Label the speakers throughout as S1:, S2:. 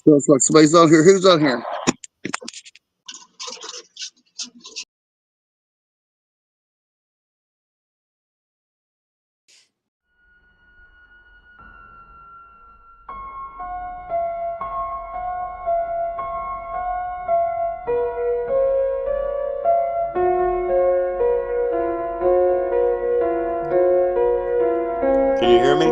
S1: Looks like somebody's on here. Who's on here?
S2: Can you hear me?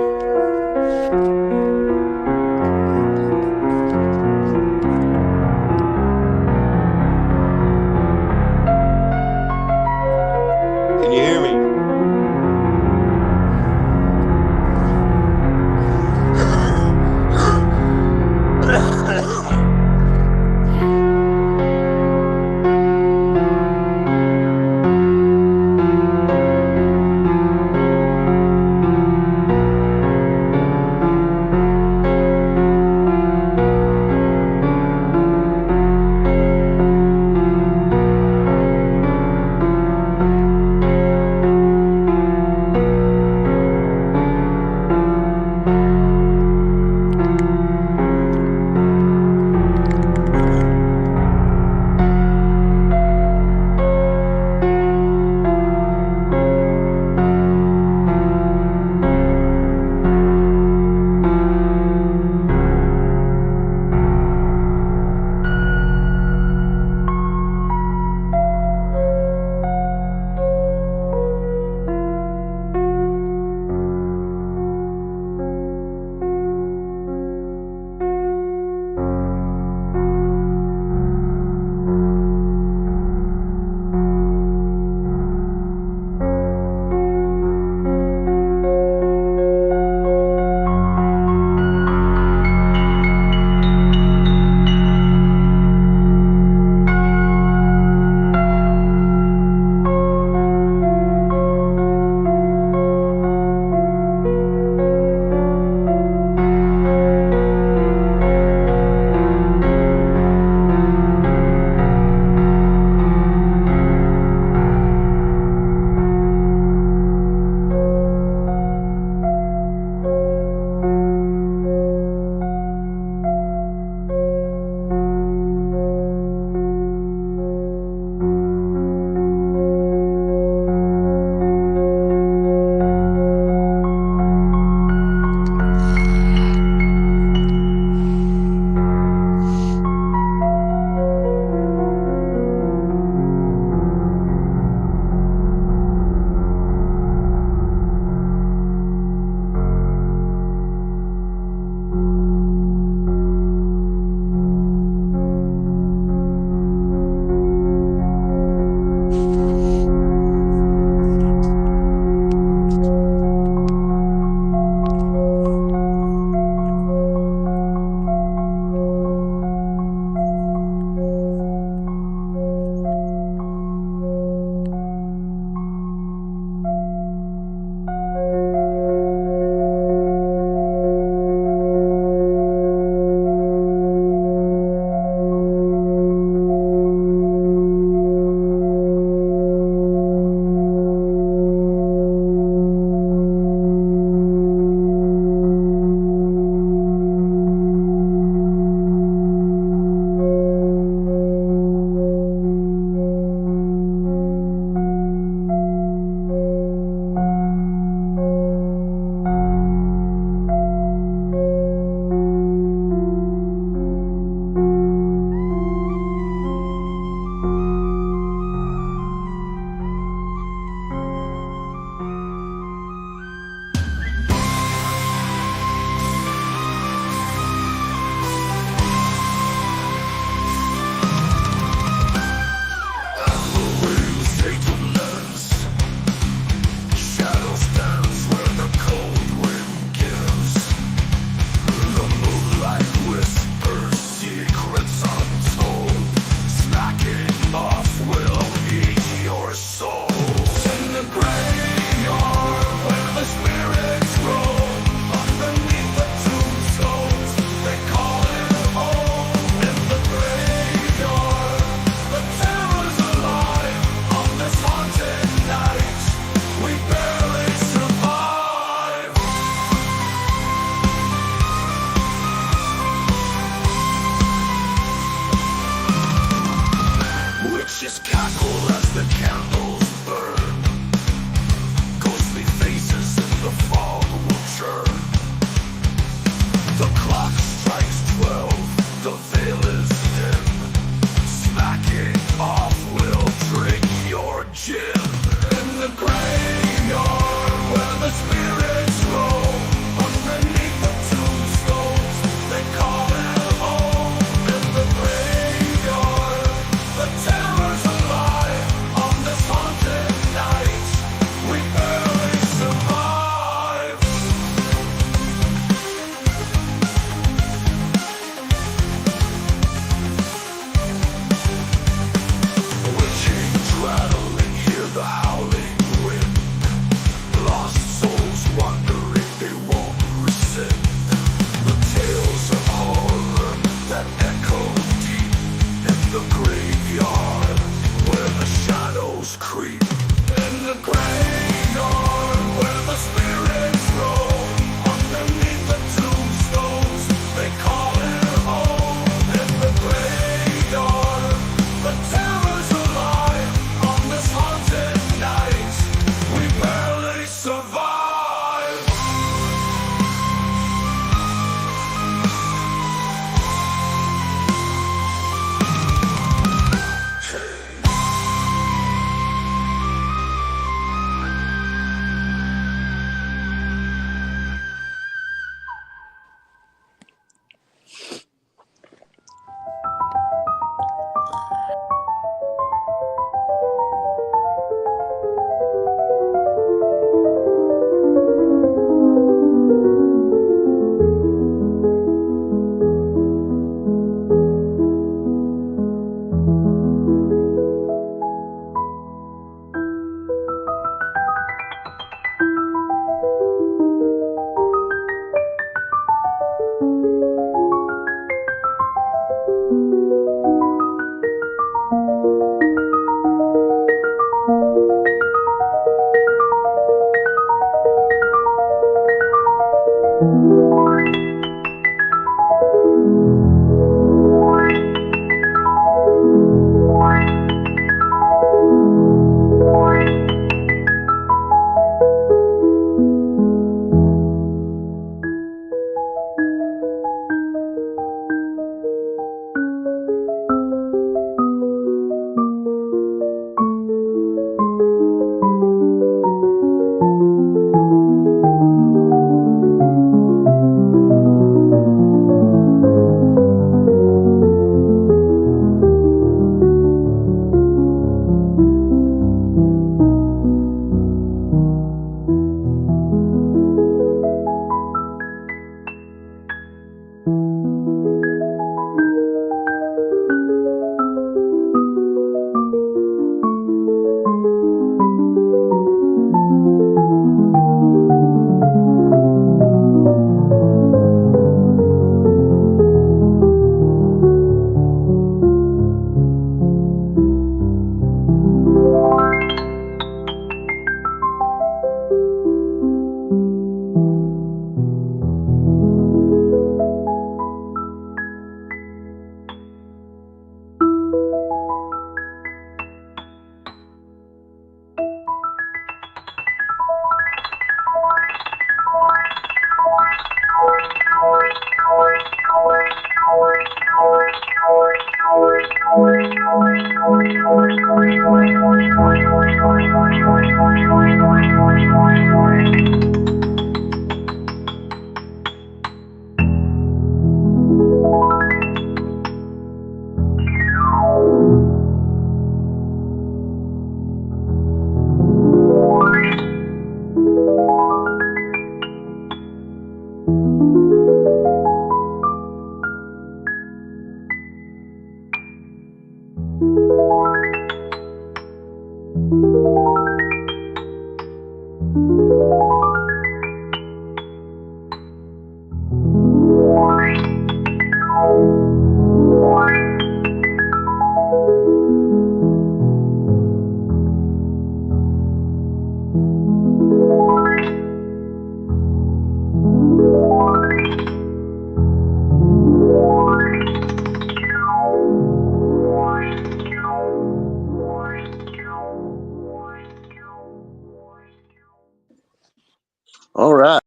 S1: All right.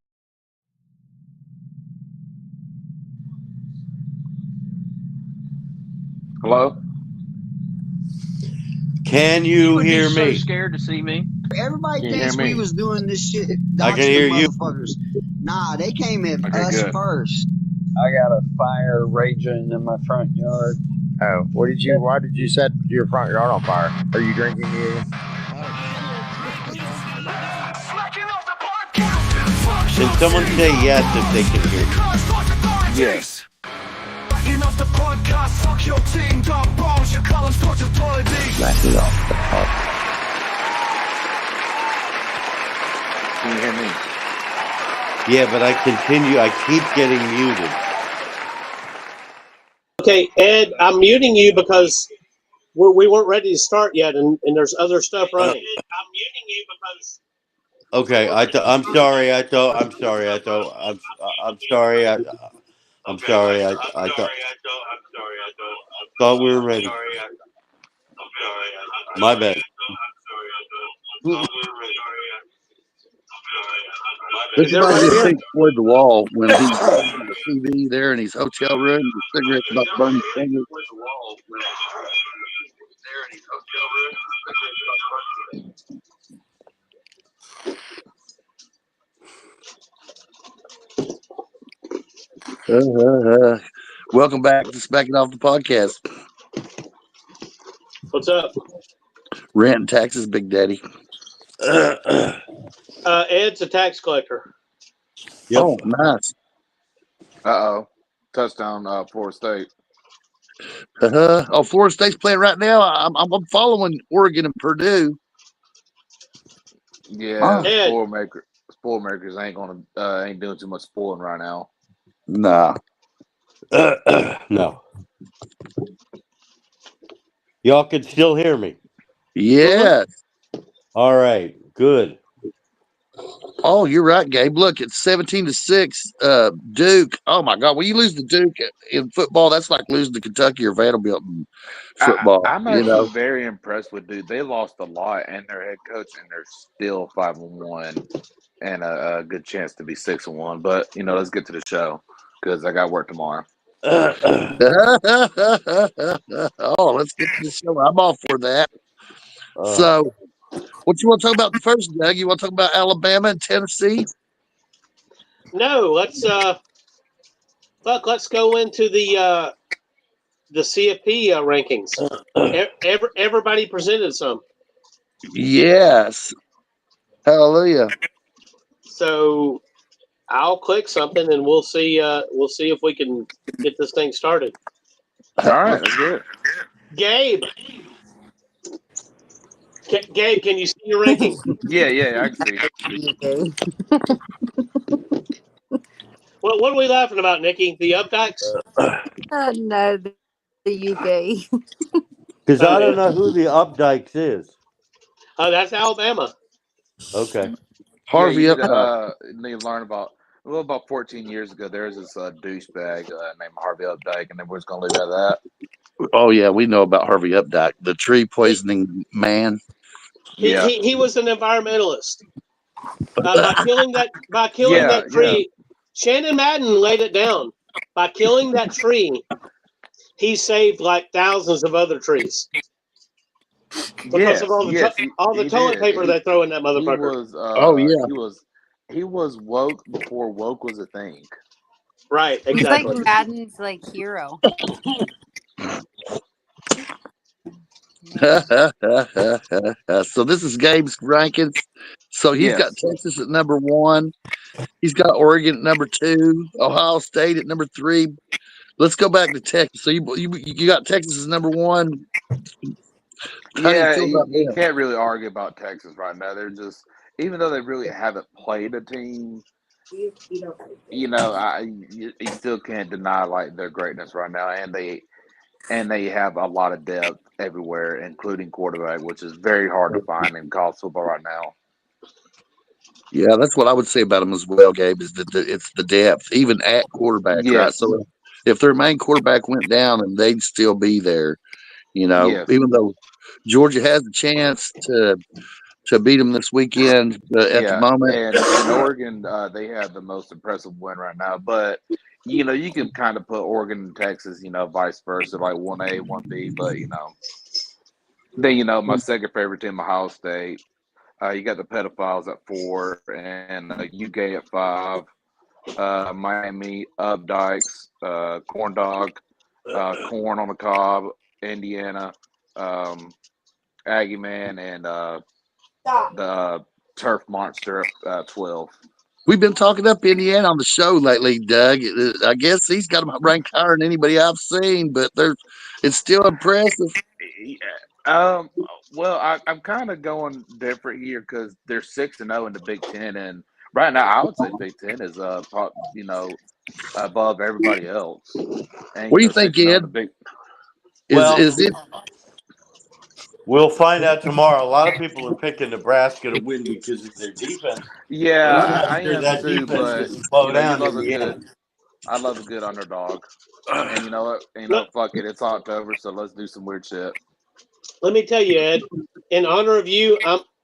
S3: Hello?
S2: Can you
S4: would
S2: hear
S4: be so
S2: me?
S4: scared to see me.
S5: Everybody
S3: Can you
S5: thinks
S3: hear
S5: we
S3: me?
S5: was doing this shit,
S2: I can
S5: doxing
S2: hear
S5: the
S2: you.
S5: motherfuckers. Nah, they came at
S3: Okay,
S5: us
S3: good.
S5: first.
S6: I got a fire raging in my front yard.
S7: Oh, why did you set your front yard on fire? Are you drinking again?
S2: Can someone say yes if they can hear me?
S3: Yes. Can you hear me?
S2: Yeah, but I keep getting muted.
S8: Okay, Ed, I'm muting you because we weren't ready to start yet, and there's other stuff running. Ed, I'm muting you because.
S2: Okay, I'm sorry. I thought we were ready. My bad.
S1: This is like
S8: everybody
S1: this
S8: hear?
S1: thing toward the wall when he's on the TV there in his hotel room, the cigarette's about to burn his fingers. Welcome back to Smacking Off the Podcast.
S8: What's up?
S1: Rent and taxes, Big Daddy.
S8: Ed's a tax collector.
S2: Yep.
S1: Oh, nice.
S3: Uh-oh. Touchdown, Florida State.
S1: Oh, Florida State's playing right now. I'm following Oregon and Purdue.
S3: Yeah,
S8: Ed.
S3: spoil makers ain't doing too much spoiling right now.
S1: Nah.
S2: No. Y'all can still hear me.
S1: Yes.
S2: All right. Good.
S1: Oh, you're right, Gabe. Look, it's 17-6. Duke. Oh my God, when you lose to Duke in football, that's like losing to Kentucky or Vanderbilt in football.
S3: I'm
S1: You
S3: actually
S1: know.
S3: very impressed with Dude. They lost a lot and their head coach, and they're still 5-1 and a good chance to be 6-1. But let's get to the show because I got work tomorrow.
S1: Oh, let's get to the show. I'm all for that. So, what you want to talk about first, Doug? You want to talk about Alabama and Tennessee?
S8: No, let's go into the CFP rankings. Everybody presented some.
S1: Yes. Hallelujah.
S8: So I'll click something and we'll see if we can get this thing started.
S3: All right, let's do it.
S8: Gabe. Gabe, can you see your ranking?
S3: Yeah, I can see.
S4: Okay.
S8: What are we laughing about, Nikki? The Updikes?
S4: No, the UK.
S2: Because I don't know who the Updikes is.
S8: Oh, that's Alabama.
S2: Okay.
S1: Harvey
S3: you
S1: Updike.
S3: need to learn about 14 years ago. There was this douchebag named Harvey Updike, and everyone's going to leave it at that.
S1: Oh yeah, we know about Harvey Updike, the tree poisoning man.
S8: He was an environmentalist. By killing that tree, Shannon Madden laid it down. By killing that tree, he saved like thousands of other trees. Because of all the toilet paper they throw in that motherfucker.
S3: He was woke before woke was a thing.
S8: Right,
S4: He's
S8: exactly.
S4: like Madden's like hero.
S1: So this is Gabe's rankings. So he's got Texas at number 1. He's got Oregon at number 2. Ohio State at number 3. Let's go back to Texas. So you got Texas as number 1.
S3: You can't really argue about Texas right now. They're just, even though they really haven't played a team, you still can't deny like their greatness right now, and they have a lot of depth everywhere, including quarterback, which is very hard to find in college football right now.
S1: Yeah, that's what I would say about them as well, Gabe, is that it's the depth, even at quarterback, right? So if their main quarterback went down, and they'd still be there, even though Georgia has a chance to beat them this weekend at the moment.
S3: And Oregon, they have the most impressive win right now. But, you can kind of put Oregon and Texas, vice versa, like 1A, 1B. But, then, my second favorite team, Ohio State. You got the pedophiles at 4 and UK at 5. Miami, Updikes, Corn Dog, Corn on the Cob, Indiana, Aggie Man, and the Turf Monster at 12.
S1: We've been talking up Indiana on the show lately, Doug. I guess he's got them ranked higher than anybody I've seen, but it's still impressive.
S3: Well, I'm kind of going different here because they're 6-0 in the Big Ten, and right now I would say Big Ten is above everybody else. And,
S1: what do you think, Ed? Is it?
S2: We'll find out tomorrow. A lot of people are picking Nebraska to win because of their defense.
S3: Yeah, I am
S2: that
S3: too,
S2: defense
S3: but
S2: slow down in the end.
S3: I love a good underdog. And you know what? Fuck it. It's October, so let's do some weird shit.
S8: Let me tell you, Ed, in honor of you,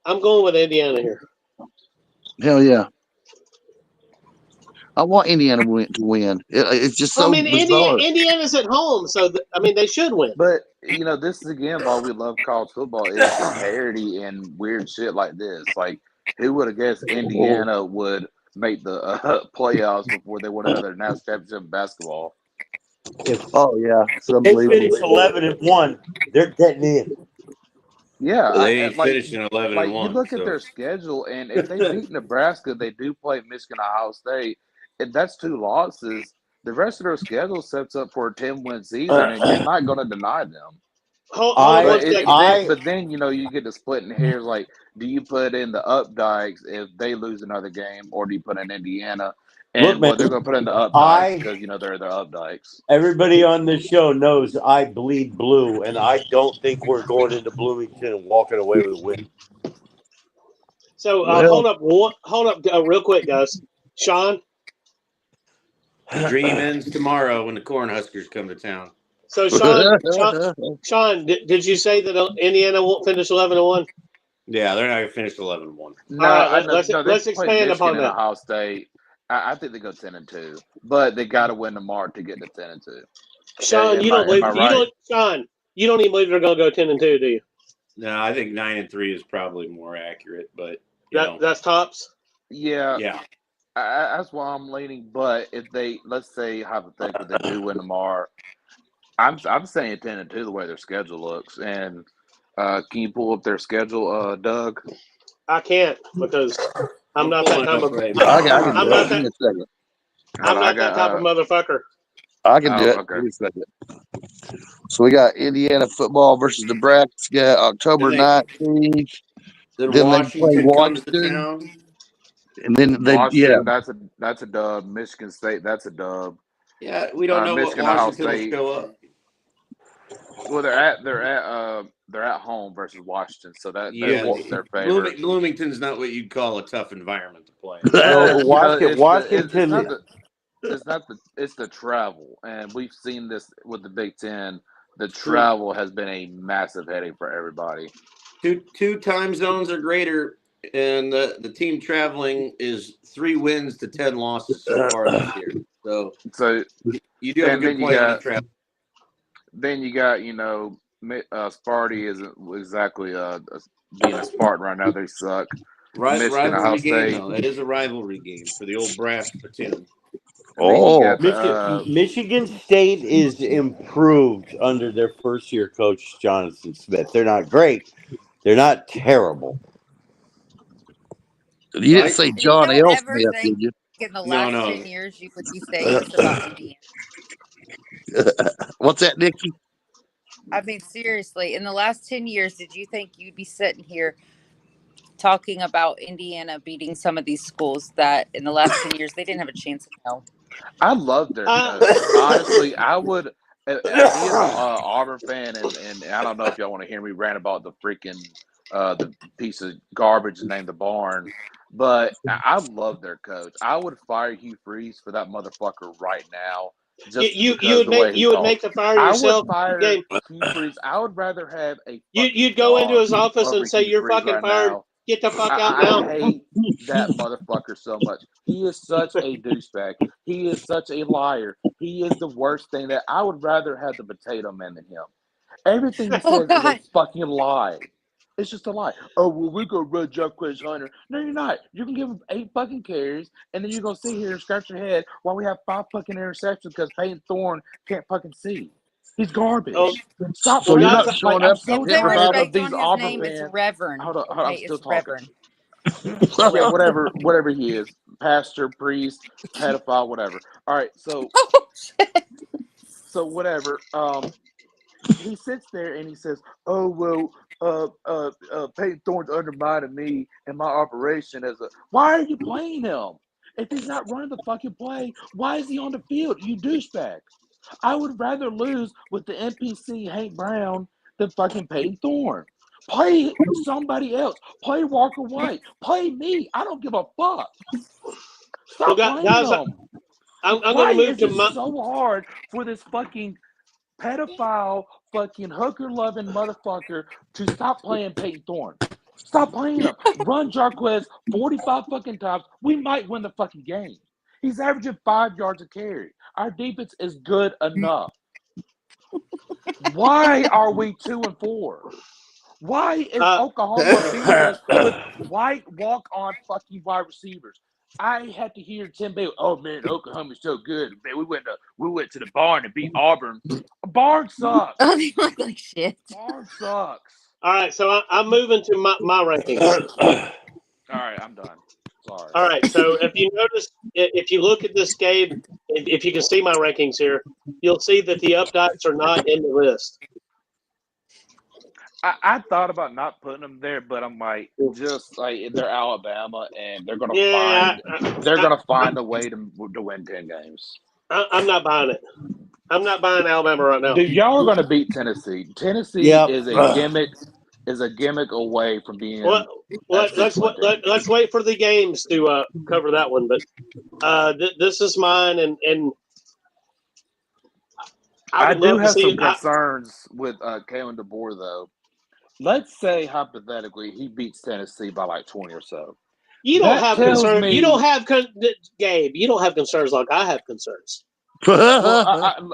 S8: I'm going with Indiana here.
S1: Hell yeah. I want Indiana to win. It's just so bizarre.
S8: Indiana's at home, so they should win.
S3: But this is again why we love college football is the parity and weird shit like this. Like, who would have guessed Indiana would make the playoffs before they won another national championship in basketball?
S1: Oh yeah,
S2: they finished 11-1. They're getting in.
S3: Yeah,
S9: they ain't finishing 11-1.
S3: You look at their schedule, and if they beat Nebraska, they do play Michigan, Ohio State. If that's 2 losses, the rest of their schedule sets up for a 10-win season, and you're not going to deny them. But then you get to splitting hairs. Like, do you put in the Updikes if they lose another game, or do you put in Indiana? And they're going to put in the Updikes because they're the Updikes.
S2: Everybody on this show knows I bleed blue, and I don't think we're going into Bloomington and walking away with a win.
S8: So
S1: Well,
S8: hold up, real quick, guys. Sean.
S9: The dream ends tomorrow when the Cornhuskers come to town.
S8: So Sean, did you say that Indiana won't finish 11-1?
S9: Yeah, they're not going to finish 11-1.
S3: No,
S8: All right,
S3: let's
S8: let's expand upon
S3: and
S8: that.
S3: Ohio State. I think they go 10-2, but they got to win tomorrow to get to 10-2.
S8: Sean, you don't believe Sean, you don't even believe they're going to go 10-2, do you?
S9: No, I think 9-3 is probably more accurate, but
S8: that's tops.
S3: Yeah. That's why I'm leaning. But if they, let's say hypothetically, they do win tomorrow, I'm saying 10-2 the way their schedule looks. And can you pull up their schedule, Doug?
S8: I can't because I'm not that type of.
S1: I'm not
S8: that type of motherfucker.
S1: I can do it. Okay. So we got Indiana football versus Nebraska, October 19th.
S9: Then Washington comes to town.
S1: And then
S3: Washington, that's a dub. Michigan State, that's a dub.
S9: Yeah, we don't know
S3: Michigan,
S9: what Washington will show up.
S3: Well, they're at home versus Washington, so that's their favorite.
S9: Bloomington's not what you'd call a tough environment to play.
S7: No, Washington.
S3: It's the travel, and we've seen this with the Big Ten. The travel has been a massive headache for everybody.
S9: Two time zones are greater, and the team traveling is 3 wins to 10 losses so far this year. So you do have a good point on the travel.
S3: Then you got, Sparty isn't exactly being a Spartan right now. They suck.
S9: Rivalry game, though. That is a rivalry game for the old brass platoon.
S2: Michigan State is improved under their first-year coach, Jonathan Smith. They're not great. They're not terrible.
S1: You didn't say John L. Smith, did you?
S4: In the last 10 years, you would be saying this about Indiana.
S1: What's that, Nikki?
S4: I mean, seriously, in the last 10 years, did you think you'd be sitting here talking about Indiana beating some of these schools that in the last 10 years, they didn't have a chance in hell?
S3: I love their honestly, I would being an Auburn fan, and I don't know if y'all want to hear me rant about the freaking the piece of garbage named the Barn, but I love their coach. I would fire Hugh Freeze for that motherfucker right now.
S8: You would make the fire yourself.
S3: I would fire Hugh Freeze. I would rather have a.
S8: You'd go into his office and say you're fucking fired.
S3: Now.
S8: Get the fuck out now.
S3: I hate that motherfucker so much. He is such a douchebag. He is such a liar. He is the worst thing that I would rather have the potato man than him. Everything he says is a fucking lie. It's just a lie. Oh, well, we're going to run Jarquez Hunter. No, you're not. You're going to give him 8 fucking carries, and then you're going to sit here and scratch your head while we have 5 fucking interceptions because Peyton Thorne can't fucking see. He's garbage. Stop.
S1: So you're not showing up.
S3: I'm so tired of these Auburn
S4: name
S3: fans.
S4: It's Reverend.
S3: Hold on, I'm still talking.
S4: Reverend.
S3: Yeah, whatever he is, pastor, priest, pedophile, whatever. All right, so whatever. He sits there and he says, "Oh well, Peyton Thorne's undermining me and my operation as a." Why are you playing him? If he's not running the fucking play, why is he on the field? You douchebag. I would rather lose with the NPC Hank Brown than fucking Peyton Thorne. Play somebody else. Play Walker White. Play me. I don't give a fuck. Stop playing them.
S8: I'm going to move to
S3: so hard for this fucking pedophile, fucking hooker-loving motherfucker to stop playing Peyton Thorne. Stop playing him. Run Jarquez 45 fucking times. We might win the fucking game. He's averaging 5 yards a carry. Our defense is good enough. Why are we 2-4? Why is Oklahoma beating us with white walk-on fucking wide receivers? I had to hear Tim Bailey. Oh man, Oklahoma's so good. Man, we went to the Barn and beat Auburn. Barn sucks.
S4: Oh, they look like shit.
S3: Barn sucks.
S8: All right, so I'm moving to my rankings.
S3: All right, I'm done. Sorry.
S8: All right, so if you notice, if you look at this game, if you can see my rankings here, you'll see that the Updikes are not in the list.
S3: I thought about not putting them there, but I'm like, just like they're Alabama and they're gonna find a way to win 10 games.
S8: I'm not buying it. I'm not buying Alabama right now.
S3: Dude, y'all are gonna beat Tennessee. Tennessee is a gimmick. is a gimmick away from being.
S8: Let's wait for the games to cover that one. But this is mine, and
S3: I do have some concerns with Kalen DeBoer, though. Let's say hypothetically he beats Tennessee by like 20 or so.
S8: You don't have concerns. You don't have Gabe. You don't have concerns like I have concerns.
S3: I'm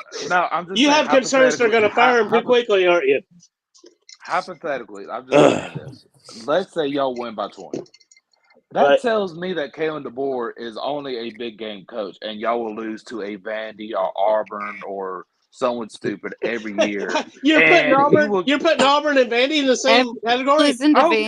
S3: just. You
S8: have concerns they're going to fire him too quickly, aren't you?
S3: Hypothetically, I'm just saying this. Let's say y'all win by 20. That tells me that Kalen DeBoer is only a big game coach, and y'all will lose to a Vandy or Auburn or someone stupid every year.
S8: You're putting Auburn and Vandy in the same category.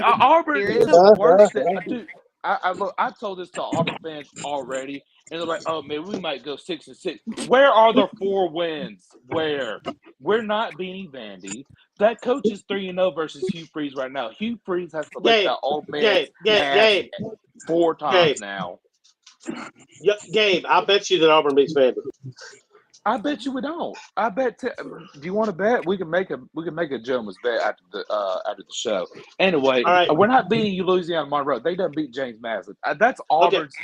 S3: Auburn is worse than dude. I told this to Auburn fans already, and they're like, "Oh man, we might go 6-6." Where are the 4 wins? Where? We're not beating Vandy. That coach is 3-0 versus Hugh Freeze right now. Hugh Freeze has to lick that old man ass 4 times now.
S8: Gabe, I bet you that Auburn beats Vandy.
S3: I bet you we don't. I bet. Do you want to bet? We can make a gentleman's bet after the show. Anyway, we're not beating Louisiana Monroe. They done beat James Madison. That's Auburn's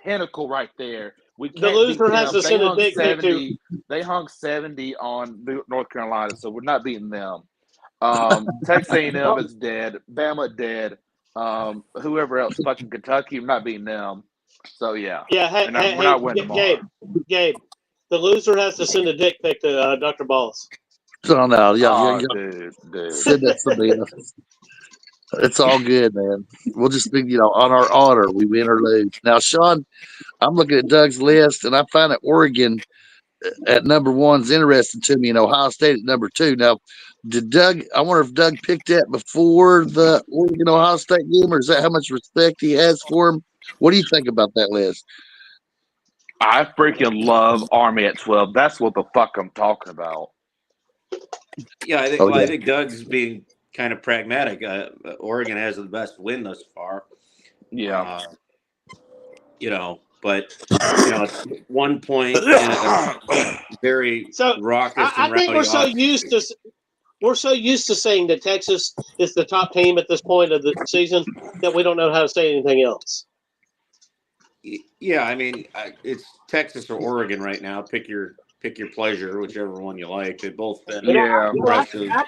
S3: pinnacle right there. We can't
S8: the loser has to send a dick pic to.
S3: They hung 70 on North Carolina, so we're not beating them. Texas A&M is dead. Bama dead. Whoever else, fucking Kentucky, we're not beating them. So yeah.
S8: Yeah.
S3: We're not winning tomorrow.
S8: Gabe. The loser has to send a dick pic to Dr. Balls.
S1: So now,
S3: dude.
S1: Send that to somebody else. It's all good, man. We'll just be, on our honor, we win or lose. Now, Sean, I'm looking at Doug's list, and I find that Oregon at number 1 is interesting to me, and Ohio State at number 2. Now, I wonder if Doug picked that before the Oregon-Ohio State game, or is that how much respect he has for him? What do you think about that list?
S3: I freaking love Army at 12. That's what the fuck I'm talking about.
S9: Yeah, I think Doug's being kind of pragmatic. Oregon has the best win thus far.
S3: Yeah.
S9: But it's 1 point in a very raucous.
S8: I think we're so used to saying that Texas is the top team at this point of the season that we don't know how to say anything else.
S9: Yeah, I mean, it's Texas or Oregon right now. Pick your pleasure, whichever one you like. They've both been impressive.
S8: I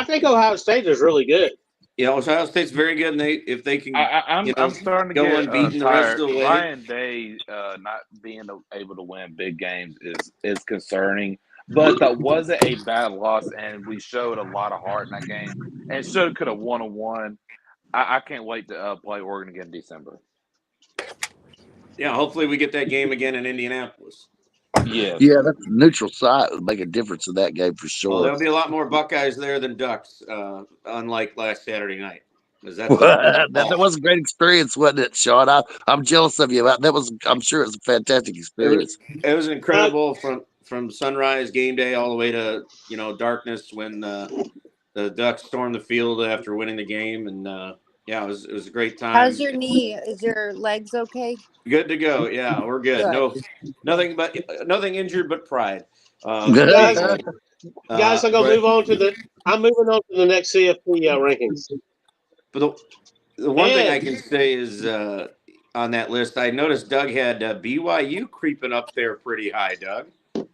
S8: think Ohio State is really good.
S9: Yeah, Ohio State's very good, and if they can,
S3: I'm starting to
S9: go
S3: get
S9: unbeaten the rest of the way.
S3: Ryan Day not being able to win big games is concerning. But that wasn't a bad loss, and we showed a lot of heart in that game, and could have won. I can't wait to play Oregon again in December.
S9: Yeah, hopefully we get that game again in Indianapolis.
S3: Yeah,
S1: that's a neutral site would make a difference in that game for sure.
S9: Well, there'll be a lot more Buckeyes there than Ducks, unlike last Saturday night.
S1: That was a great experience, wasn't it, Sean? I'm jealous of you. I'm sure it was a fantastic experience.
S9: It was incredible from sunrise game day all the way to darkness when the Ducks stormed the field after winning the game, and it was a great time.
S4: How's your knee? Is your legs okay?
S9: Good to go. Yeah, we're good. Nothing injured but pride.
S8: Guys, I'm gonna move on to I'm moving on to the next CFP rankings.
S9: But the one thing I can say is on that list, I noticed Doug had BYU creeping up there pretty high. Doug,
S8: let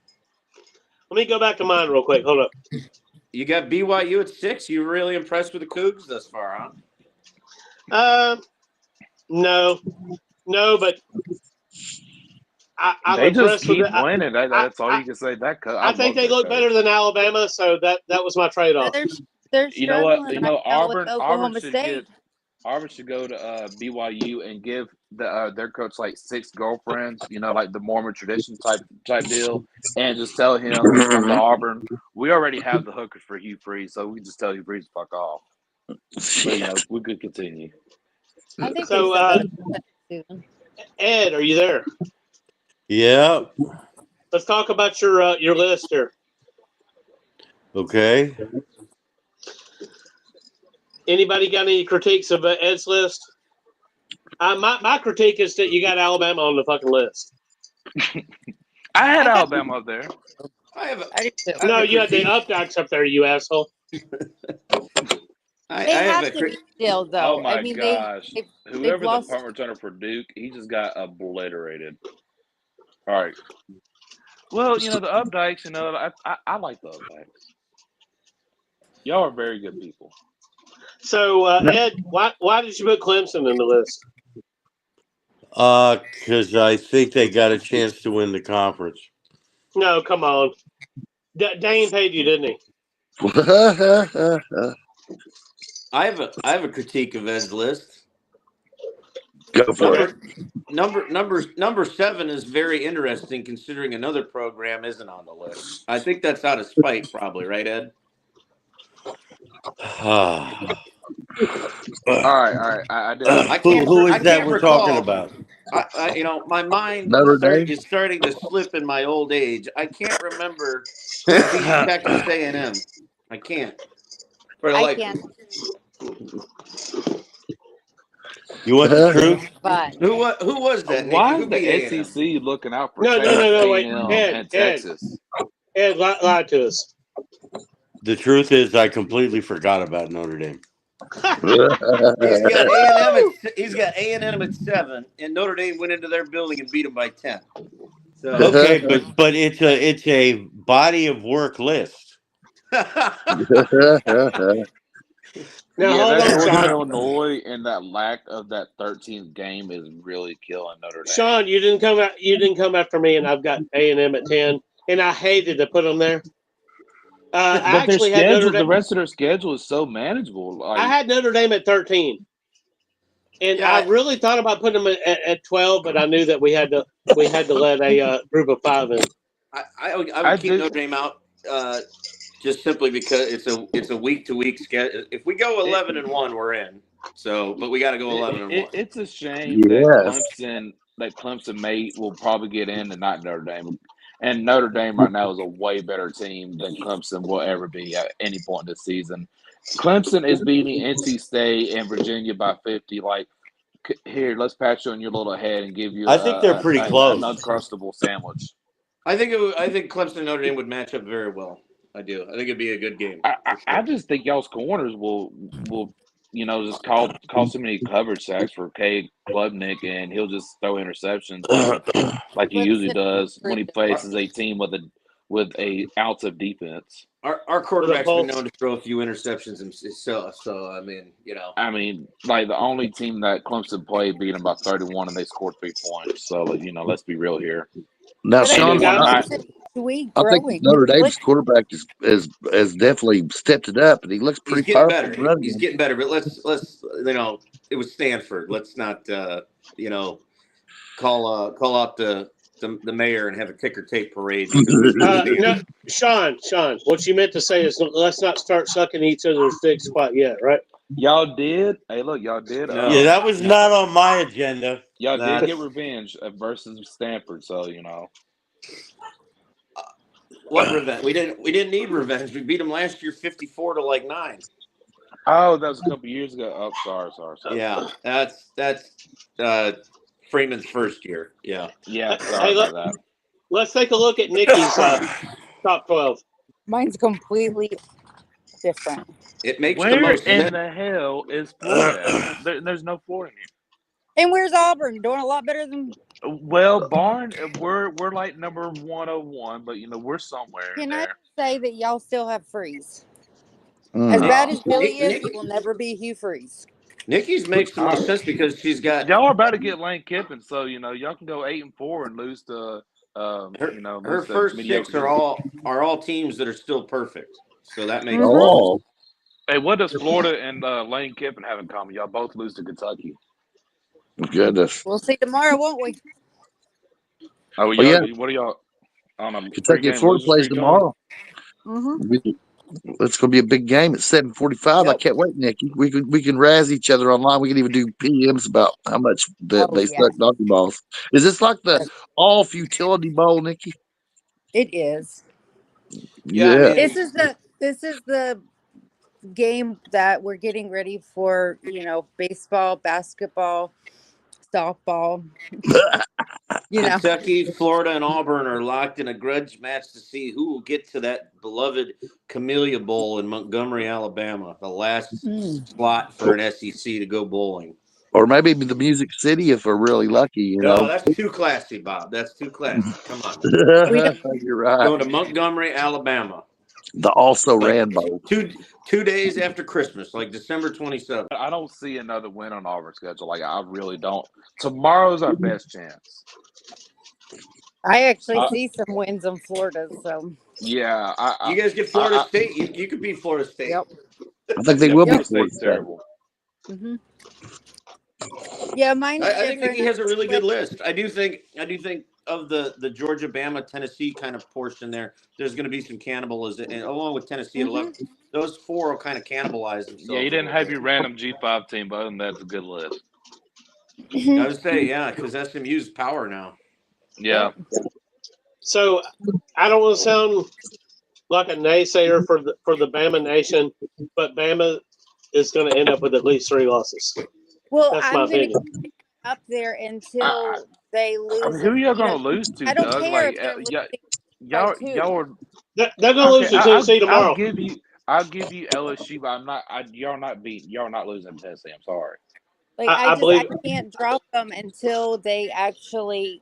S8: me go back to mine real quick. Hold up.
S9: You got BYU at 6. You were really impressed with the Cougs thus far, huh?
S8: No, but I'm
S3: they
S8: impressed
S3: just keep
S8: with
S3: winning. That's all you can say.
S8: I think they look better than Alabama, so that was my trade-off.
S4: They're
S3: you know what?
S4: Auburn
S3: should go to BYU and give their coach like 6 girlfriends. Like the Mormon tradition type deal, and just tell him come to Auburn. We already have the hookers for Hugh Freeze, so we just tell Hugh Freeze to fuck off. But, we could continue.
S4: I think
S8: so. Ed, are you there?
S2: Yeah.
S8: Let's talk about your list here.
S2: Okay.
S8: Anybody got any critiques of Ed's list? My critique is that you got Alabama on the fucking list.
S3: I had Alabama up there.
S8: No, you had the Updikes up there, you asshole.
S4: They have to be still, though.
S3: Oh my
S4: I mean,
S3: gosh!
S4: they've
S3: Whoever the
S4: lost.
S3: punt returner for Duke, he just got obliterated. All right. Well, the Updikes. I like the Updikes. Y'all are very good people.
S8: So Ed, why did you put Clemson in the list?
S2: Because I think they got a chance to win the conference.
S8: No, come on. Dane paid you, didn't he?
S9: I have a critique of Ed's list.
S1: Go for it.
S9: Number 7 is very interesting considering another program isn't on the list. I think that's out of spite, probably, right, Ed?
S3: All right. I can't.
S2: Who is that we're
S9: recall.
S2: talking about?
S9: My mind is starting to slip in my old age. I can't remember Texas A&M. I can't.
S4: I can't.
S2: You want the truth?
S4: But
S9: who was that?
S3: Why
S9: Nikki?
S3: is the SEC looking out for
S8: No, wait,
S3: and Texas?
S8: Ed lied to us.
S2: The truth is, I completely forgot about Notre Dame.
S9: He's got A&M at 7, and Notre Dame went into their building and beat them by 10. So
S2: okay, but it's a body of work list.
S8: Now hold on, Sean.
S3: Illinois and that lack of that 13th game is really killing Notre Dame.
S8: Sean, you didn't come after me, and I've got A&M at 10, and I hated to put them there.
S3: But the rest of their schedule is so manageable.
S8: I had Notre Dame at 13, and I really thought about putting them at 12, but I knew that we had to let a group of 5 in.
S9: I would keep Notre Dame out just simply because it's a week to week schedule. If we go 11-1, we're in. So, but we got to go 11-1.
S3: It's a shame that Clemson will probably get in and not Notre Dame. And Notre Dame right now is a way better team than Clemson will ever be at any point in the season. Clemson is beating NC State and Virginia by 50. Like, here, let's pat you on your little head and give you
S2: I think they're pretty close.
S3: An Uncrustable sandwich.
S9: I think Clemson and Notre Dame would match up very well. I do. I think it'd be a good game.
S3: I just think y'all's corners will just call so many coverage sacks for Cade Klubnik, and he'll just throw interceptions like he usually does when he faces a team with a ounce of defense.
S9: Our quarterback's been known to throw a few interceptions himself, so I mean,
S3: like the only team that Clemson played beat them by 31, and they scored 3 points. So let's be real here.
S1: Now, Sean, I think Notre Dame's quarterback has definitely stepped it up, and he looks pretty powerful.
S9: He's getting better, but let's it was Stanford. Let's not call out the mayor and have a ticker tape parade.
S8: No, Sean, what you meant to say is let's not start sucking each other's dicks quite yet, right?
S3: Y'all did. Hey, look, y'all did.
S2: Yeah, that was not on my agenda.
S3: Y'all did get revenge versus Stanford, so
S9: What revenge? We didn't need revenge. We beat them last year 54-9.
S3: Oh, that was a couple years ago. Oh, sorry.
S9: Yeah, that's Freeman's first year. Yeah.
S3: Sorry about that.
S8: Let's take a look at Nikki's top 12.
S4: Mine's completely different.
S9: It makes
S3: Where
S9: the most sense.
S3: in the hell is Florida? There's no Florida here.
S4: And where's Auburn? Doing a lot better than.
S3: Well, Barn, we're like number 101, but we're somewhere.
S4: Can
S3: there.
S4: I say that y'all still have Freeze? As bad as Billy is, he will never be Hugh Freeze.
S9: Nikki's makes the most sense because she's got.
S3: Y'all are about to get Lane Kiffin, so y'all can go 8-4 and lose to.
S9: Her first 6 are all teams that are still perfect, so that makes.
S1: Oh.
S3: Hey, what does Florida and Lane Kiffin have in common? Y'all both lose to Kentucky.
S1: Goodness.
S4: We'll see tomorrow, won't we?
S3: Oh, yeah. What are y'all on a
S1: Kentucky and Florida plays tomorrow.
S4: Mm-hmm.
S1: It's going to be a big game at 7:45. Yep. I can't wait, Nikki. We can razz each other online. We can even do PMs about how much they suck donkey balls. Is this like the all futility bowl, Nikki?
S4: It is.
S1: Yeah.
S4: This is the game that we're getting ready for. Baseball, basketball, softball.
S9: Kentucky, Florida, and Auburn are locked in a grudge match to see who will get to that beloved Camellia Bowl in Montgomery, Alabama, the last slot for an SEC to go bowling.
S1: Or maybe the Music City if we're really lucky,
S9: No, that's too classy, Bob. That's too classy. Come on.
S1: You're right.
S9: Going to Montgomery, Alabama.
S1: The also ran bowl.
S9: 2 days after Christmas, like December 27th.
S3: I don't see another win on Auburn's schedule. Like, I really don't. Tomorrow's our best chance.
S4: I actually see some wins in Florida. So
S3: yeah,
S9: you guys get Florida State. You could beat Florida State.
S4: Yep.
S1: I think they will be
S3: Florida State. Terrible.
S4: Mm-hmm. Yeah, mine.
S9: I think he has a really good list. I do think of the Georgia, Bama, Tennessee kind of portion there. There's going to be some cannibalism, and along with Tennessee at 11. Those four will kind of cannibalize themselves.
S3: Yeah, you didn't have your random G5 team, but other than that, it's a good list.
S9: I would say, yeah, because SMU's power now.
S3: Yeah.
S8: So I don't want to sound like a naysayer for the Bama Nation, but Bama is going to end up with at least 3 losses.
S4: Well,
S8: that's my opinion.
S4: Up there until they lose.
S3: I mean, who are you going to lose to,
S4: I don't
S3: Doug?
S4: care.
S3: Like, y'all are.
S8: They're going to lose to Tennessee tomorrow.
S3: I'll give you LSU, but y'all not losing to Tennessee. I'm sorry.
S4: Like I can't drop them until they actually.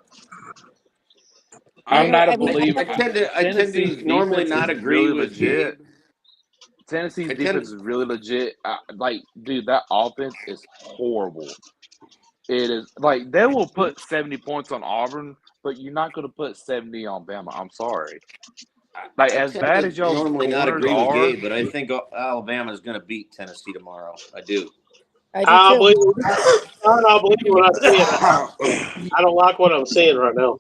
S3: I'm not a believer.
S9: I tend to normally not agree
S3: really
S9: with
S3: legit. Tennessee's defense is really legit. Dude, that offense is horrible. It is like they will put 70 points on Auburn, but you're not going to put 70 on Bama. I'm sorry. Like as bad as y'all
S9: normally not agree with Gabe, but I think Alabama is going to beat Tennessee tomorrow. I do.
S8: I believe what I see. I don't like what I'm seeing right now.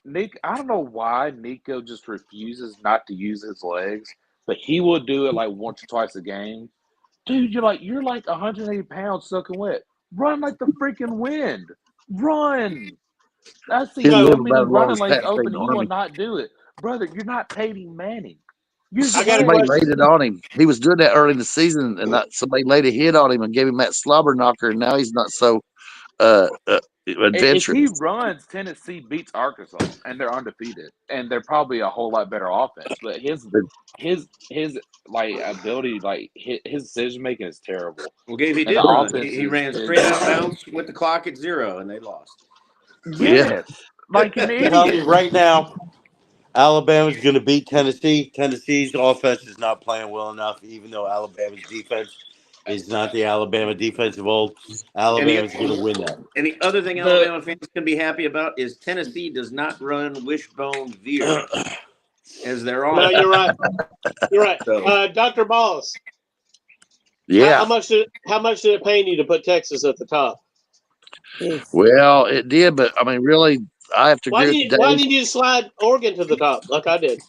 S3: Nick, I don't know why Nico just refuses not to use his legs, but he will do it like once or twice a game. Dude, you're like 180 pounds soaking wet. Run like the freaking wind. Run. I see so many running lanes open and you will not do it. Brother, you're not Peyton Manning.
S1: Somebody laid it on him. He was doing that early in the season, and somebody laid a hit on him and gave him that slobber knocker, and now he's not so adventurous.
S3: If he runs, Tennessee beats Arkansas, and they're undefeated, and they're probably a whole lot better offense. But his like ability, like his decision making is terrible.
S9: Well, Gabe, he did run. He ran straight out of bounds with the clock at 0, and they lost.
S3: Yes, like an idiot.
S2: Right now, Alabama's going to beat Tennessee. Tennessee's offense is not playing well enough, even though Alabama's defense is not the Alabama defense of old. Alabama's going to win that.
S9: And the other thing Alabama fans can be happy about is Tennessee does not run wishbone veer as their offense.
S8: No, you're right. You're right. So, Dr. Ballas.
S1: Yeah.
S8: How much did it pain you to put Texas at the top?
S1: Well, it did, but I mean, really, I have to agree with Dave.
S8: Why did you slide Oregon to the top like I did?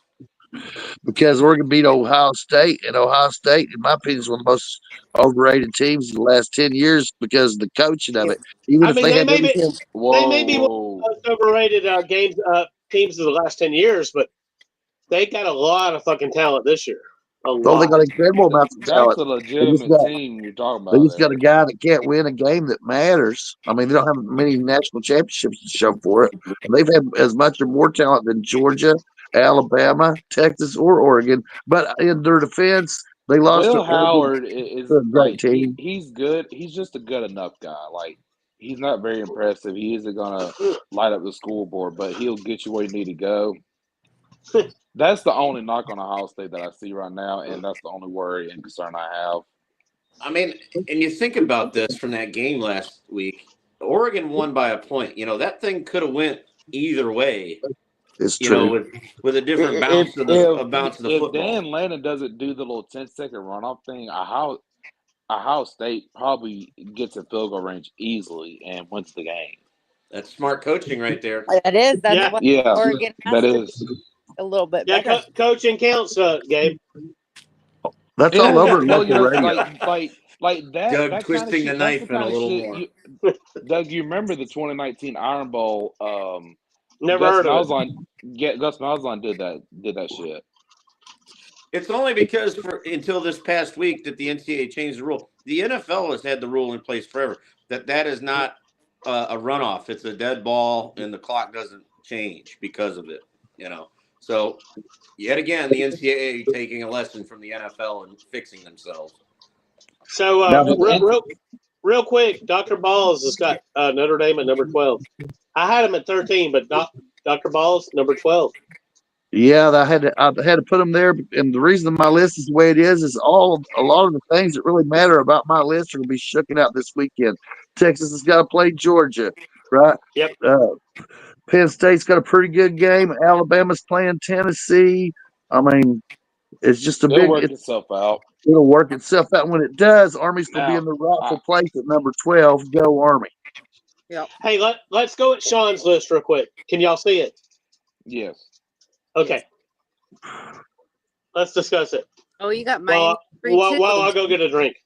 S1: Because Oregon beat Ohio State, and Ohio State, in my opinion, is one of the most overrated teams in the last 10 years because of the coaching of it. Even if they may be
S8: one of the most overrated teams of the last 10 years, but they got a lot of fucking talent this year.
S1: They got incredible amounts of talent.
S3: That's a legitimate team you're talking about.
S1: They just got a guy that can't win a game that matters. I mean, they don't have many national championships to show for it. They've had as much or more talent than Georgia, Alabama, Texas, or Oregon. But in their defense, they lost.
S3: Will Howard is a
S1: great team.
S3: He's good. He's just a good enough guy. Like, he's not very impressive. He isn't going to light up the scoreboard, but he'll get you where you need to go. That's the only knock on Ohio State that I see right now, and that's the only worry and concern I have.
S9: I mean, and you think about this from that game last week. Oregon won by a point. You know, that thing could have went either way.
S1: It's true.
S9: With a different bounce of the football.
S3: If Dan Lannon doesn't do the little 10-second runoff thing, Ohio State probably gets a field goal range easily and wins the game.
S9: That's smart coaching right there.
S4: That is. That's what Oregon has
S3: that is.
S4: A little bit
S8: better.
S4: Yeah,
S8: coaching counts, Gabe.
S1: That's all over local radio.
S3: Like that.
S9: Doug
S3: that
S9: twisting the knife in a little more.
S3: Doug, you remember the 2019 Iron Bowl?
S8: Never heard of
S3: it. Gus Malzahn did that shit.
S9: It's only because until this past week that the NCAA changed the rule. The NFL has had the rule in place forever that is not a runoff. It's a dead ball, and the clock doesn't change because of it. So yet again, the NCAA taking a lesson from the NFL and fixing themselves.
S8: So real quick, Dr. Balls has got Notre Dame at number 12. I had him at 13, but Dr. Balls number 12.
S1: Yeah, I had to put them there, and the reason my list is the way it is a lot of the things that really matter about my list are going to be shooken out this weekend. Texas has got to play Georgia, right?
S8: Yep.
S1: Penn State's got a pretty good game. Alabama's playing Tennessee. I mean, it's just
S3: It'll work itself out.
S1: It'll work itself out. When it does, Army's going to be in the rightful place at number 12. Go Army.
S8: Yep. Hey, let's go at Sean's list real quick. Can y'all see it?
S3: Yes.
S8: Okay. Let's discuss it.
S4: Oh, you got mine.
S8: While I'll go get a drink.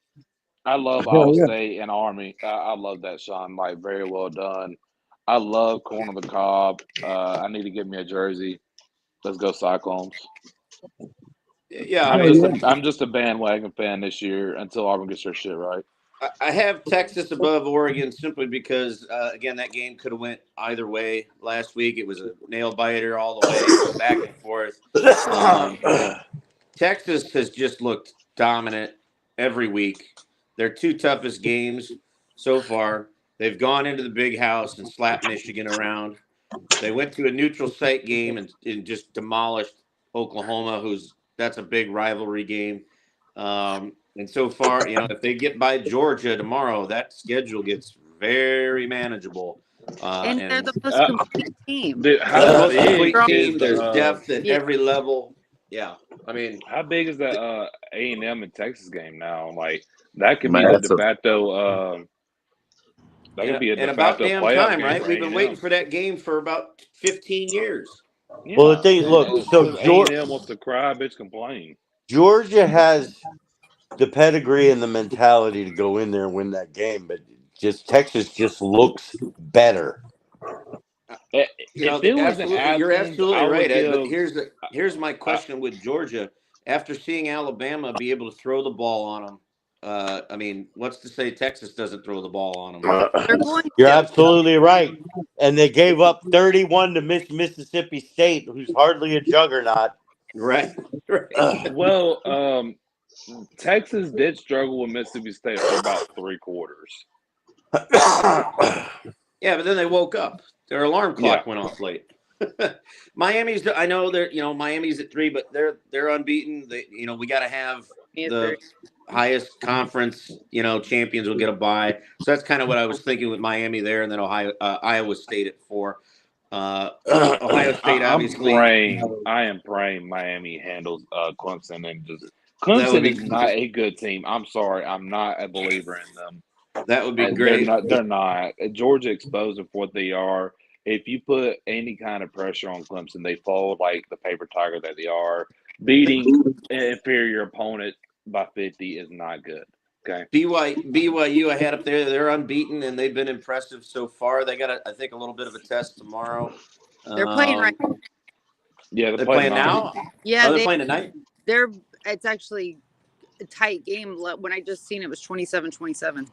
S3: I love Iowa State and Army. I love that, Sean. Like, very well done. I love Corn on the Cob. I need to get me a jersey. Let's go Cyclones.
S9: Yeah,
S3: I'm just a bandwagon fan this year until Auburn gets their shit right.
S9: I have Texas above Oregon simply because, again, that game could have went either way last week. It was a nail biter all the way, back and forth. Texas has just looked dominant every week. Their two toughest games so far, they've gone into the big house and slapped Michigan around. They went to a neutral site game and just demolished Oklahoma, that's a big rivalry game. And so far, if they get by Georgia tomorrow, that schedule gets very manageable.
S4: And they're the most complete team.
S9: There's depth at every level. Yeah, I mean,
S3: how big is that A&M and Texas game now? Like, that could be a de facto. That could be a de
S9: about
S3: facto
S9: damn time, right? We've been waiting for that game for about 15 years.
S2: Yeah. Well, the thing, look, so
S3: A&M wants to cry, bitch, complain.
S2: Georgia has the pedigree and the mentality to go in there and win that game, but Texas just looks better.
S9: You're absolutely right, Ed. But here's my question with Georgia. After seeing Alabama be able to throw the ball on them, I mean, what's to say Texas doesn't throw the ball on them?
S2: You're absolutely right. And they gave up 31 to Mississippi State, who's hardly a juggernaut.
S9: Right.
S3: Well, Texas did struggle with Mississippi State for about 3 quarters.
S9: Yeah, but then they woke up. Their alarm clock went off late. Miami's, I know they're, Miami's at 3, but they're unbeaten. We got to have the highest conference, champions will get a bye. So that's kind of what I was thinking with Miami there, and then Iowa State at 4. Ohio State, obviously.
S3: I am praying Miami handles Clemson and just. Clemson is not a good team. I'm sorry. I'm not a believer in them.
S9: That would be great.
S3: They're not. Georgia exposed them for what they are. If you put any kind of pressure on Clemson, they fold like the paper tiger that they are. Beating an inferior opponent by 50 is not good. Okay.
S9: BYU, I had up there. They're unbeaten, and they've been impressive so far. They got, I think, a little bit of a test tomorrow.
S4: They're playing right now.
S3: Yeah,
S9: they're playing now?
S4: Yeah.
S9: They're playing tonight?
S4: It's actually a tight game. When I just seen it was 27-27.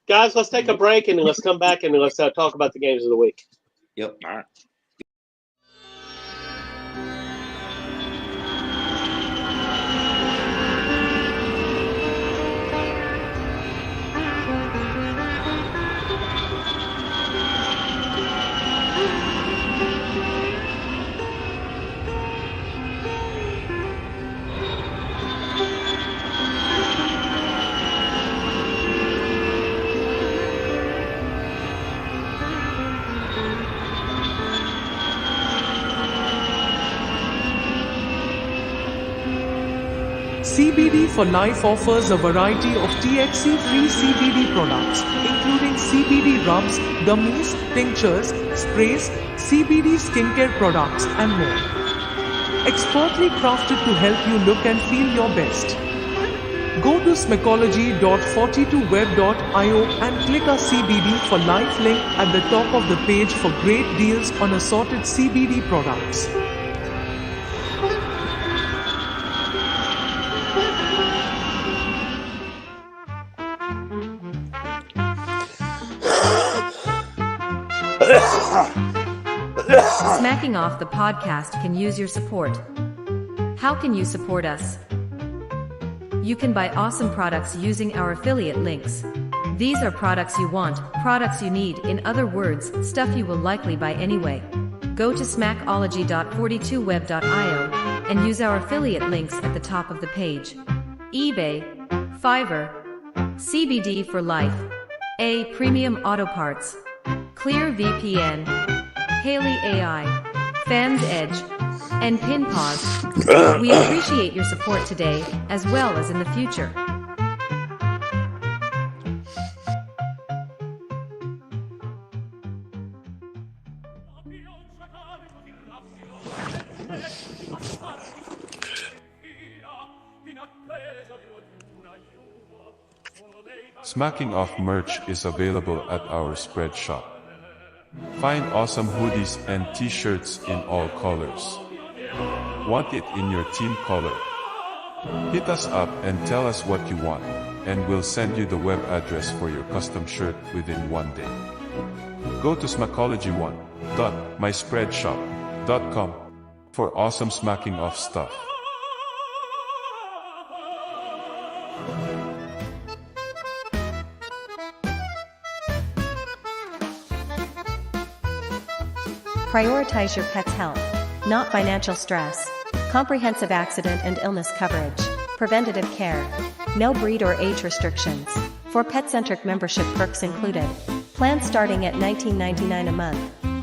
S8: Guys, let's take a break and let's come back and let's talk about the games of the week.
S9: Yep.
S3: All right.
S10: CBD for Life offers a variety of THC-free CBD products, including CBD rubs, gummies, tinctures, sprays, CBD skincare products, and more. Expertly crafted to help you look and feel your best. Go to smecology.42web.io and click our CBD for Life link at the top of the page for great deals on assorted CBD products.
S11: Smacking Off the podcast can use your support. How can you support us? You can buy awesome products using our affiliate links. These are products you want, products you need, in other words, stuff you will likely buy anyway. Go to smackology.42web.io and use our affiliate links at the top of the page. eBay, Fiverr, CBD for Life, A Premium Auto Parts, Clear VPN, Haley AI, Fans Edge, and Pinpause. We appreciate your support today, as well as in the future.
S12: Smacking Off merch is available at our spread shop. Find awesome hoodies and t-shirts in all colors. Want it in your team color? Hit us up and tell us what you want, and we'll send you the web address for your custom shirt within 1 day. Go to smackology1.myspreadshop.com for awesome Smacking Off stuff.
S11: Prioritize your pet's health, not financial stress. Comprehensive accident and illness coverage. Preventative care. No breed or age restrictions. For pet-centric membership perks included. Plans starting at $19.99 a month.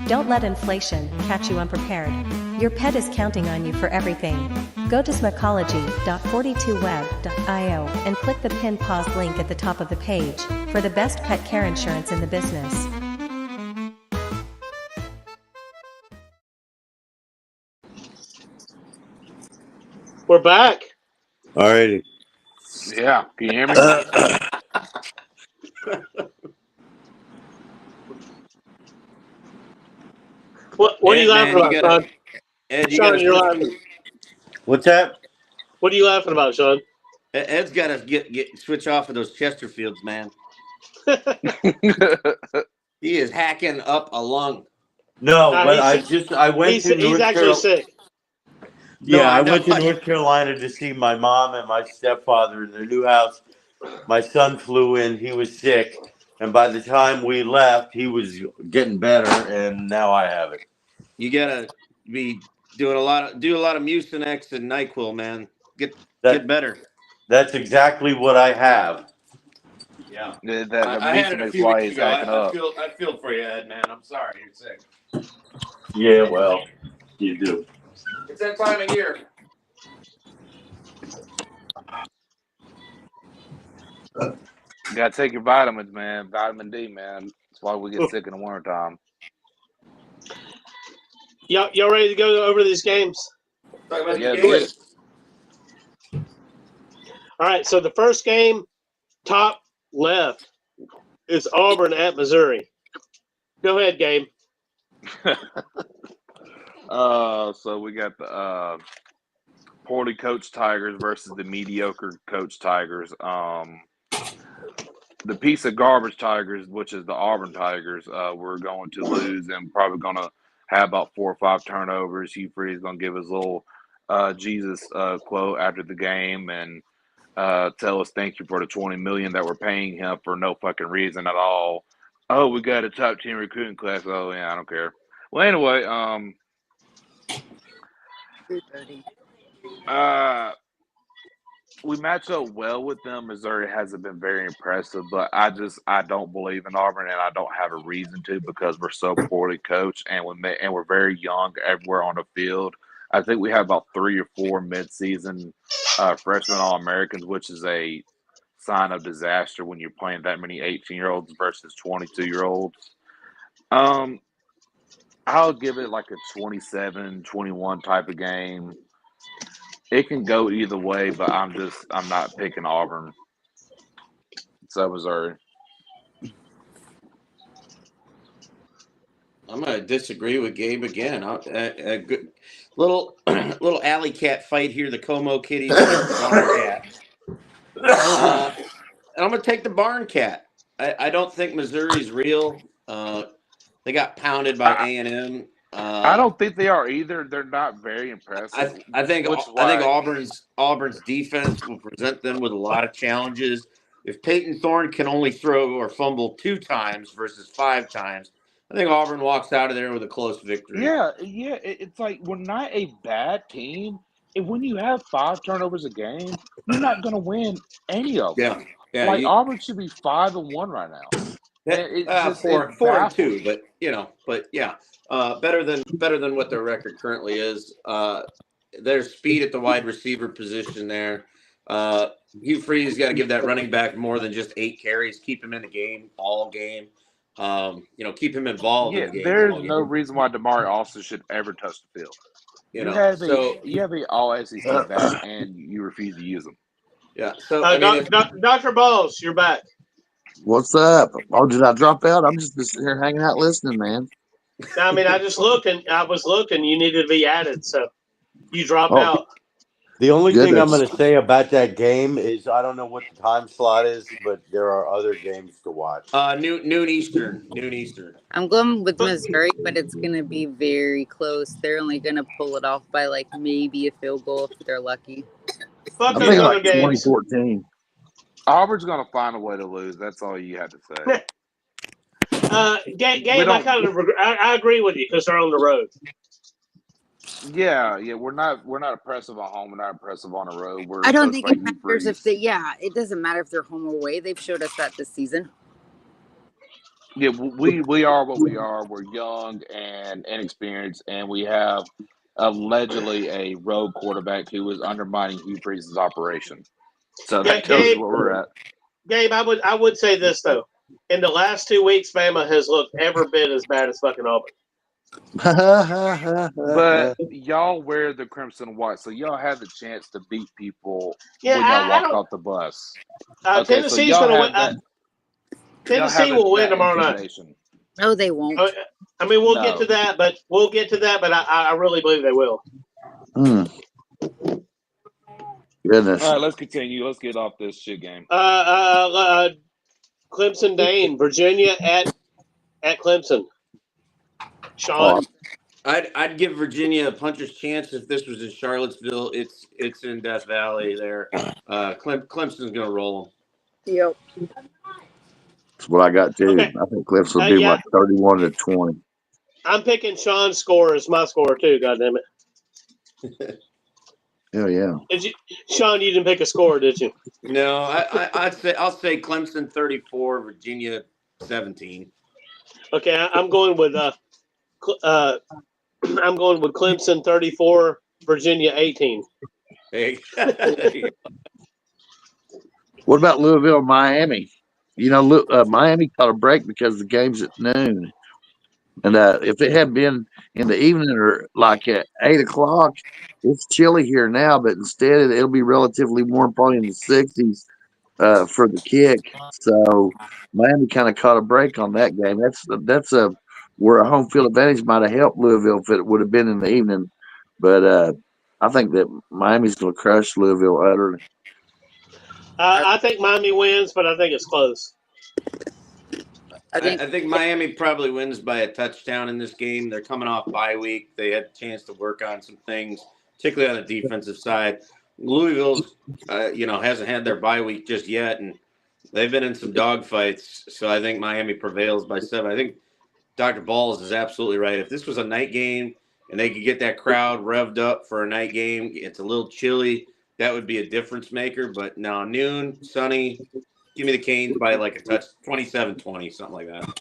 S11: Don't let inflation catch you unprepared. Your pet is counting on you for everything. Go to smackology.42web.io and click the pin pause link at the top of the page for the best pet care insurance in the business.
S8: We're back.
S2: All righty.
S3: Yeah, can you hear me?
S8: What are you laughing about, Sean?
S9: Ed,
S8: Sean, you're laughing.
S2: What's that?
S8: What are you laughing about, Sean?
S9: Ed's got to get switch off of those Chesterfields, man. He is hacking up a lung.
S2: No, but I went to
S8: He's actually sick.
S2: Yeah, I went to North Carolina to see my mom and my stepfather in their new house. My son flew in; he was sick, and by the time we left, he was getting better, and now I have it.
S9: You gotta be doing a lot of Mucinex and NyQuil, man. Get better.
S2: That's exactly what I have.
S9: Yeah,
S3: I had it a few weeks ago.
S9: I feel for you, Ed, man. I'm sorry you're sick.
S2: Yeah, well, you do.
S9: It's that time of year.
S3: You gotta take your vitamins, man. Vitamin D, man. That's why we get sick in the wintertime.
S8: Y'all ready to go over these games?
S9: Talk about
S3: Yeah,
S9: the games.
S8: All right, so the first game, top left, is Auburn at Missouri. Go ahead, Gabe.
S3: So we got the poorly coached Tigers versus the mediocre coached Tigers. The piece of garbage Tigers, which is the Auburn Tigers, we're going to lose and probably going to have about 4 or 5 turnovers. Hugh Freeze is going to give his little Jesus quote after the game and tell us thank you for the $20 million that we're paying him for no fucking reason at all. Oh, we got a top 10 recruiting class. Oh yeah, I don't care. Well, anyway, we match up well with them. Missouri hasn't been very impressive, but I don't believe in Auburn, and I don't have a reason to because we're so poorly coached and we're very young everywhere on the field. I think we have about 3 or 4 midseason freshman All-Americans, which is a sign of disaster when you're playing that many 18-year-olds versus 22-year-olds. I'll give it like a 27-21 type of game. It can go either way, but I'm not picking Auburn. So Missouri.
S9: I'm going to disagree with Gabe again. A good little alley cat fight here. The Como Kitties against the Barn Cat. And I'm going to take the Barn Cat. I don't think Missouri's real. They got pounded by A&M.
S3: I don't think they are either. They're not very impressive.
S9: I think Auburn's defense will present them with a lot of challenges. If Peyton Thorne can only throw or fumble 2 times versus 5 times, I think Auburn walks out of there with a close victory.
S3: Yeah. It's like we're not a bad team. And when you have 5 turnovers a game, you're not going to win any of them.
S9: Yeah.
S3: Like Auburn should be 5-1 right now. It just
S9: 4-2, but better than what their record currently is. There's speed at the wide receiver position there. Hugh Freeze got to give that running back more than just 8 carries. Keep him in the game all game. Keep him involved in the game.
S3: There's no reason why Damari Austin should ever touch the field. You have a all SEC back and you refuse to use them.
S9: Yeah. So
S8: Dr. Balls, you're back.
S1: What's up? Oh, did I drop out? I'm just sitting here hanging out listening, man.
S8: I mean, I was looking. You needed to be added, so you dropped out.
S2: The only thing I'm going to say about that game is I don't know what the time slot is, but there are other games to watch.
S9: Noon Eastern.
S4: I'm going with Missouri, but it's going to be very close. They're only going to pull it off by like maybe a field goal if they're lucky.
S3: I think like 2014. Auburn's going to find a way to lose. That's all you have to say.
S8: Gabe, I agree with you because they're on the road.
S3: Yeah, we're not oppressive at home. We're not oppressive on the road.
S4: I don't think it matters if it doesn't matter if they're home or away. They've showed us that this season.
S3: Yeah, we are what we are. We're young and inexperienced, and we have allegedly a rogue quarterback who is undermining Hugh Freeze's operation. So that tells you where we're at.
S8: Gabe, I would say this though. In the last 2 weeks, Bama has looked every bit as bad as fucking Auburn.
S3: But y'all wear the crimson and white, so y'all have the chance to beat people when y'all walk off the bus.
S8: Tennessee's going to win. Tennessee will win tomorrow night.
S4: No, they won't.
S8: I mean, we'll get to that, but I really believe they will.
S1: Goodness.
S3: All right, let's continue. Let's get off this shit game.
S8: Clemson Dane, Virginia at Clemson. Sean?
S9: I'd give Virginia a puncher's chance if this was in Charlottesville. It's in Death Valley there. Clemson's going to roll them.
S4: Yep.
S1: That's what I got too.
S8: Okay.
S1: I think Clemson will be like 31-20.
S8: I'm picking Sean's score as my score too, goddammit.
S1: Hell yeah.
S8: Sean, you didn't pick a score, did you?
S9: No, I'll say Clemson 34, Virginia 17.
S8: Okay, I'm going with Clemson 34, Virginia 18.
S9: Hey.
S1: What about Louisville, Miami? Miami caught a break because the game's at noon. And if it had been in the evening or like at 8 o'clock, it's chilly here now, but instead it'll be relatively warm, probably in the 60s for the kick. So Miami kind of caught a break on that game. That's where a home field advantage might have helped Louisville if it would have been in the evening. But I think that Miami's going to crush Louisville utterly.
S8: I think Miami wins, but I think it's close.
S9: I think Miami probably wins by a touchdown in this game. They're coming off bye week. They had a chance to work on some things, particularly on the defensive side. Louisville's, hasn't had their bye week just yet, and they've been in some dogfights. So I think Miami prevails by 7. I think Dr. Balls is absolutely right. If this was a night game and they could get that crowd revved up for a night game, it's a little chilly. That would be a difference maker. But now noon, sunny. Give me the Canes by like a touch, 27-20, something like that.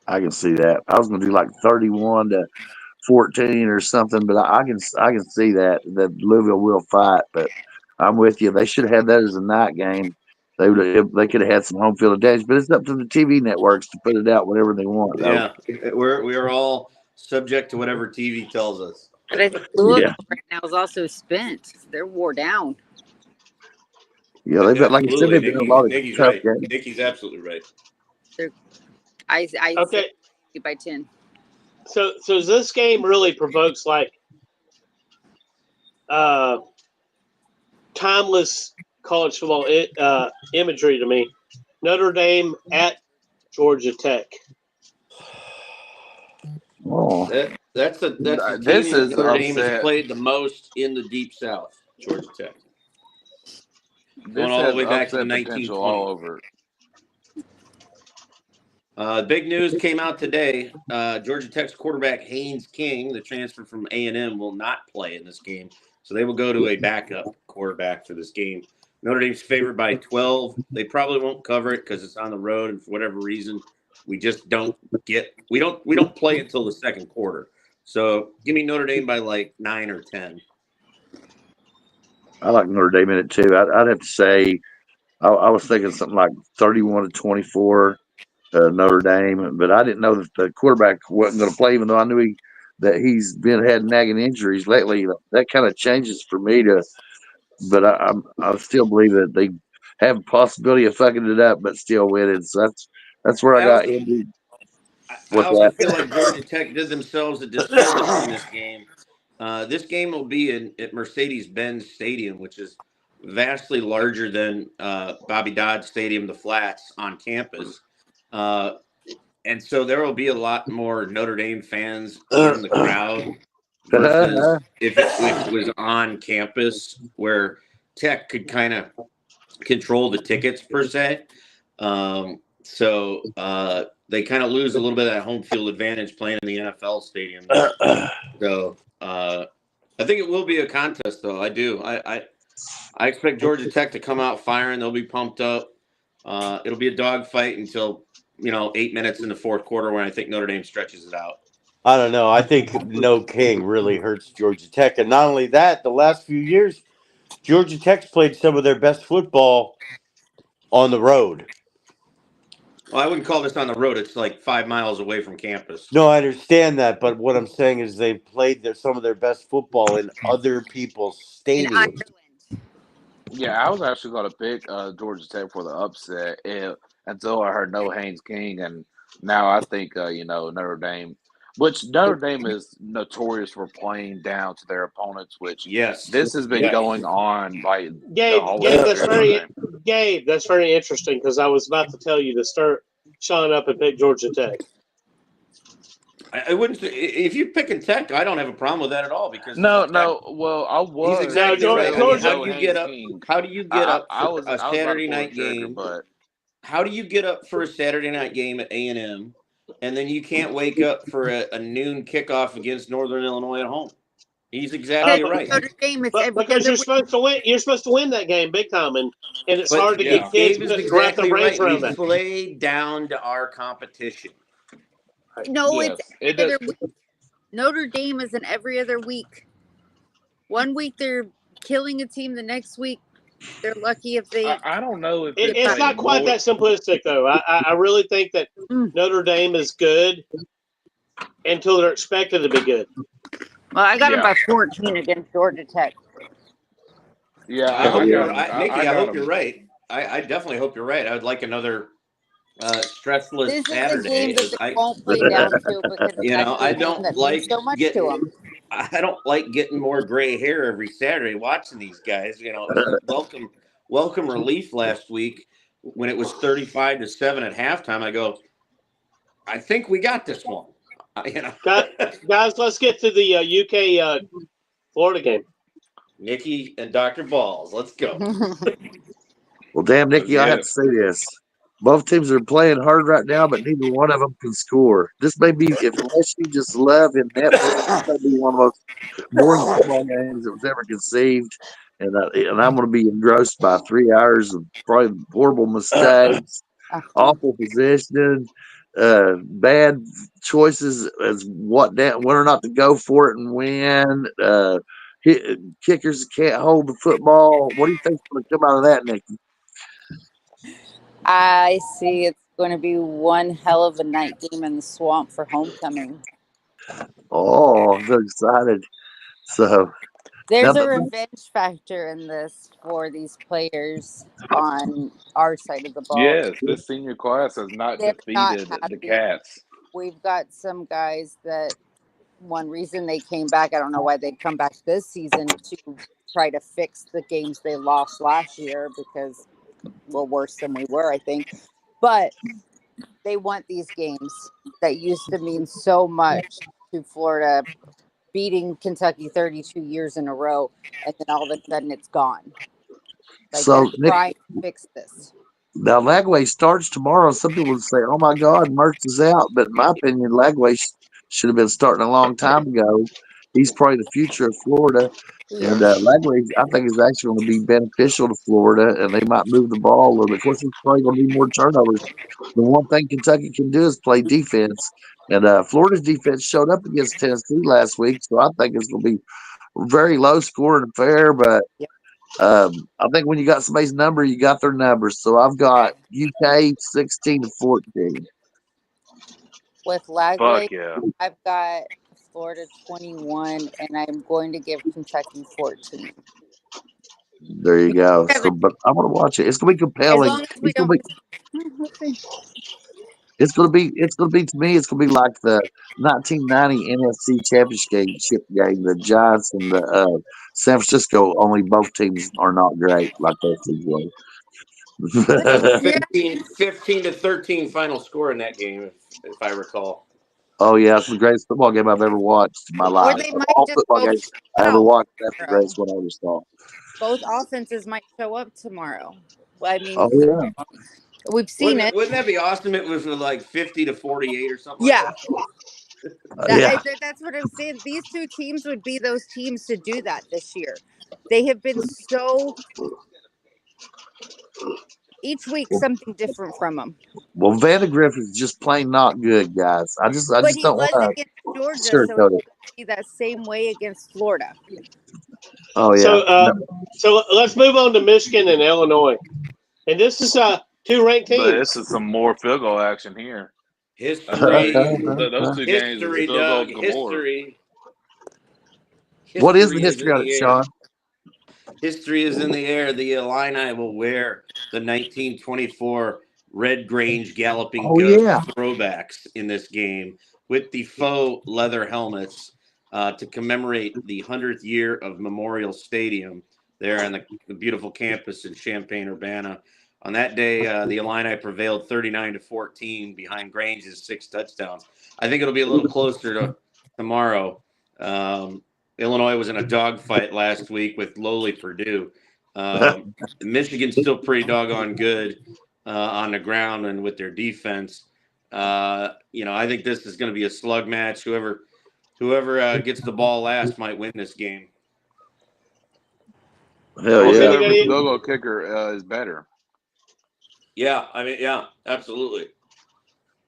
S1: I can see that. I was going to do like 31-14 or something, but I can see that Louisville will fight. But I'm with you. They should have had that as a night game. They could have had some home field advantage, but it's up to the TV networks to put it out whatever they want.
S9: Yeah, we are all subject to whatever TV tells us.
S4: But I think Louisville right now is also spent. They're wore down.
S1: Yeah, they've got, like I said, they've been a lot of tough games.
S9: Nikki's absolutely right.
S4: I say by 10.
S8: So this game really provokes like timeless college football imagery to me. Notre Dame at Georgia Tech.
S1: Oh,
S9: That's the team
S3: This
S9: that
S3: is
S9: Notre Dame has
S3: upset.
S9: played the most in the Deep South, Georgia Tech. Going
S3: This
S9: all the
S3: has
S9: way back to the
S3: upset potential all
S9: 1920s.
S3: over.
S9: Big news came out today. Georgia Tech's quarterback Haynes King, the transfer from A&M, will not play in this game. So they will go to a backup quarterback for this game. Notre Dame's favored by 12. They probably won't cover it because it's on the road, and for whatever reason, we just don't we don't play until the second quarter. So give me Notre Dame by like 9 or 10.
S1: I like Notre Dame in it too. I'd have to say I was thinking something like 31-24 Notre Dame, but I didn't know that the quarterback wasn't going to play, even though I knew that he's had nagging injuries lately. That kind of changes for me but I still believe that they have a possibility of fucking it up, but still winning. So that's where I got Indy.
S9: I also feel like Georgia Tech did themselves a disservice in this game. This game will be at Mercedes-Benz Stadium, which is vastly larger than Bobby Dodd Stadium, the Flats, on campus. And so there will be a lot more Notre Dame fans in the crowd versus if it was on campus where Tech could kind of control the tickets per se. So they kind of lose a little bit of that home field advantage playing in the NFL stadium. So I think it will be a contest, though. I do. I expect Georgia Tech to come out firing. They'll be pumped up. It'll be a dogfight until 8 minutes in the fourth quarter when I think Notre Dame stretches it out.
S2: I don't know. I think no King really hurts Georgia Tech. And not only that, the last few years, Georgia Tech's played some of their best football on the road.
S9: Well, I wouldn't call this on the road. It's like 5 miles away from campus.
S2: No, I understand that. But what I'm saying is they've played some of their best football in other people's stadiums.
S3: Yeah, I was actually going to pick Georgia Tech for the upset until I heard no Haynes King, and now I think Notre Dame, which Notre Dame is notorious for playing down to their opponents. Which this has been going on by
S8: Gabe. Gabe, that's very interesting because I was about to tell you to start showing up and pick Georgia Tech.
S9: I wouldn't say if you're picking Tech, I don't have a problem with that at all because
S3: no. Well, I was.
S9: He's exactly right. How do you get up? How do you get up for a Saturday night game?
S3: But
S9: how do you get up for a Saturday night game at A&M, and then you can't wake up for a noon kickoff against Northern Illinois at home? He's exactly right.
S8: Because you're supposed to win. You're supposed to win that game big time, and it's hard to get kids to wrap their brains around that.
S9: We play down to our competition.
S4: No, it's every other week. Notre Dame is an every other week. One week they're killing a team, the next week they're lucky if they.
S3: I don't know if
S8: it's not quite that simplistic, though. I really think that Notre Dame is good until they're expected to be good.
S4: Well, I got them by 14 against Georgia Tech.
S3: Yeah,
S9: I hope you're right. I definitely hope you're right. I would like another stressless Saturday.
S4: This is a game that they won't play down to because
S9: I don't like
S4: so much to them.
S9: I don't like getting more gray hair every Saturday watching these guys. It was welcome relief last week when it was 35-7 at halftime. I go, I think we got this one.
S8: Guys, let's get to the UK Florida game.
S9: Nikki and Dr. Balls, let's go.
S1: Well, damn, Nikki, I have to say this. Both teams are playing hard right now, but neither one of them can score. This may be, unless you just love in Netflix, this may be one of the most boring football games that was ever conceived. And I'm going to be engrossed by 3 hours of probably horrible mistakes, awful positioning, bad choices as whether or not to go for it and win. Kickers can't hold the football. What do you think's going to come out of that, Nikki?
S4: I see it's going to be one hell of a night game in the swamp for homecoming.
S1: Oh, I'm so excited. So
S4: there's a revenge factor in this for these players on our side of the ball.
S3: Yes, this senior class has not defeated the Cats.
S4: We've got some guys that one reason they came back, I don't know why they'd come back this season to try to fix the games they lost last year because we're worse than we were, I think. But they want these games that used to mean so much to Florida, beating Kentucky 32 years in a row, and then all of a sudden it's gone. Like they're
S1: So Nick,
S4: trying to fix this.
S1: now Lagway starts tomorrow. Some people would say, "Oh my God, Mertz is out," but in my opinion, Lagway should have been starting a long time ago. He's probably the future of Florida, and Lagway, I think, is actually going to be beneficial to Florida, and they might move the ball a little bit. Of course, there's probably going to be more turnovers. The one thing Kentucky can do is play defense, and Florida's defense showed up against Tennessee last week, so I think it's going to be very low scoring and fair, but. I think when you got somebody's number, you got their number. So I've got UK 16-14.
S4: With
S13: Fuck
S4: Lagway,
S13: yeah.
S4: I've got Florida 21, and I'm going to give Kentucky 14.
S1: There you go. So, but I want to watch it. It's gonna be
S4: As
S1: compelling.
S4: long as we don't. Let's see.
S1: It's gonna be to me. It's gonna be like the 1990 NFC Championship game. The Giants and the San Francisco. Only both teams are not great like those teams were.
S9: 15-13 final score in that game, if I recall.
S1: Oh yeah, it's the greatest football game I've ever watched in my
S4: Or
S1: life.
S4: they
S1: Of
S4: might
S1: all
S4: just
S1: football
S4: both
S1: games
S4: show
S1: I ever
S4: out
S1: watched, that's the
S4: tomorrow.
S1: greatest one I ever saw.
S4: Both offenses might show up tomorrow. I mean,
S1: Oh yeah.
S4: we've seen it.
S9: Wouldn't that be awesome? It was like 50-48 or something.
S4: Yeah.
S9: Like that?
S4: That's what I'm saying. These two teams would be those teams to do that this year. They have been so each week something different from them.
S1: Well, Vandegrift is just plain not good, guys. I just
S4: But he
S1: don't
S4: was
S1: want
S4: against
S1: to
S4: Georgia, so
S1: sugarcoat
S4: it
S1: it.
S4: could be that same way against Florida.
S1: Oh yeah.
S8: So let's move on to Michigan and Illinois, and this is two ranked
S13: But
S8: teams.
S13: this is some more field goal action here.
S9: History.
S13: Those two games is
S9: History,
S13: field goals
S9: Doug.
S13: galore.
S9: History.
S1: What is the
S9: History is
S1: history
S9: in
S1: on it,
S9: the air.
S1: Sean?
S9: History is in the air. The Illini will wear the 1924 Red Grange Galloping
S1: Oh
S9: Ghost
S1: yeah.
S9: throwbacks in this game with the faux leather helmets to commemorate the 100th year of Memorial Stadium there on the beautiful campus in Champaign-Urbana. On that day, the Illini prevailed 39-14 behind Grange's 6 touchdowns. I think it'll be a little closer to tomorrow. Illinois was in a dogfight last week with lowly Purdue. Michigan's still pretty doggone good on the ground and with their defense. I think this is going to be a slug match. Whoever gets the ball last might win this game.
S1: Hell yeah.
S13: Whoever's field goal kicker is better.
S9: Yeah, absolutely.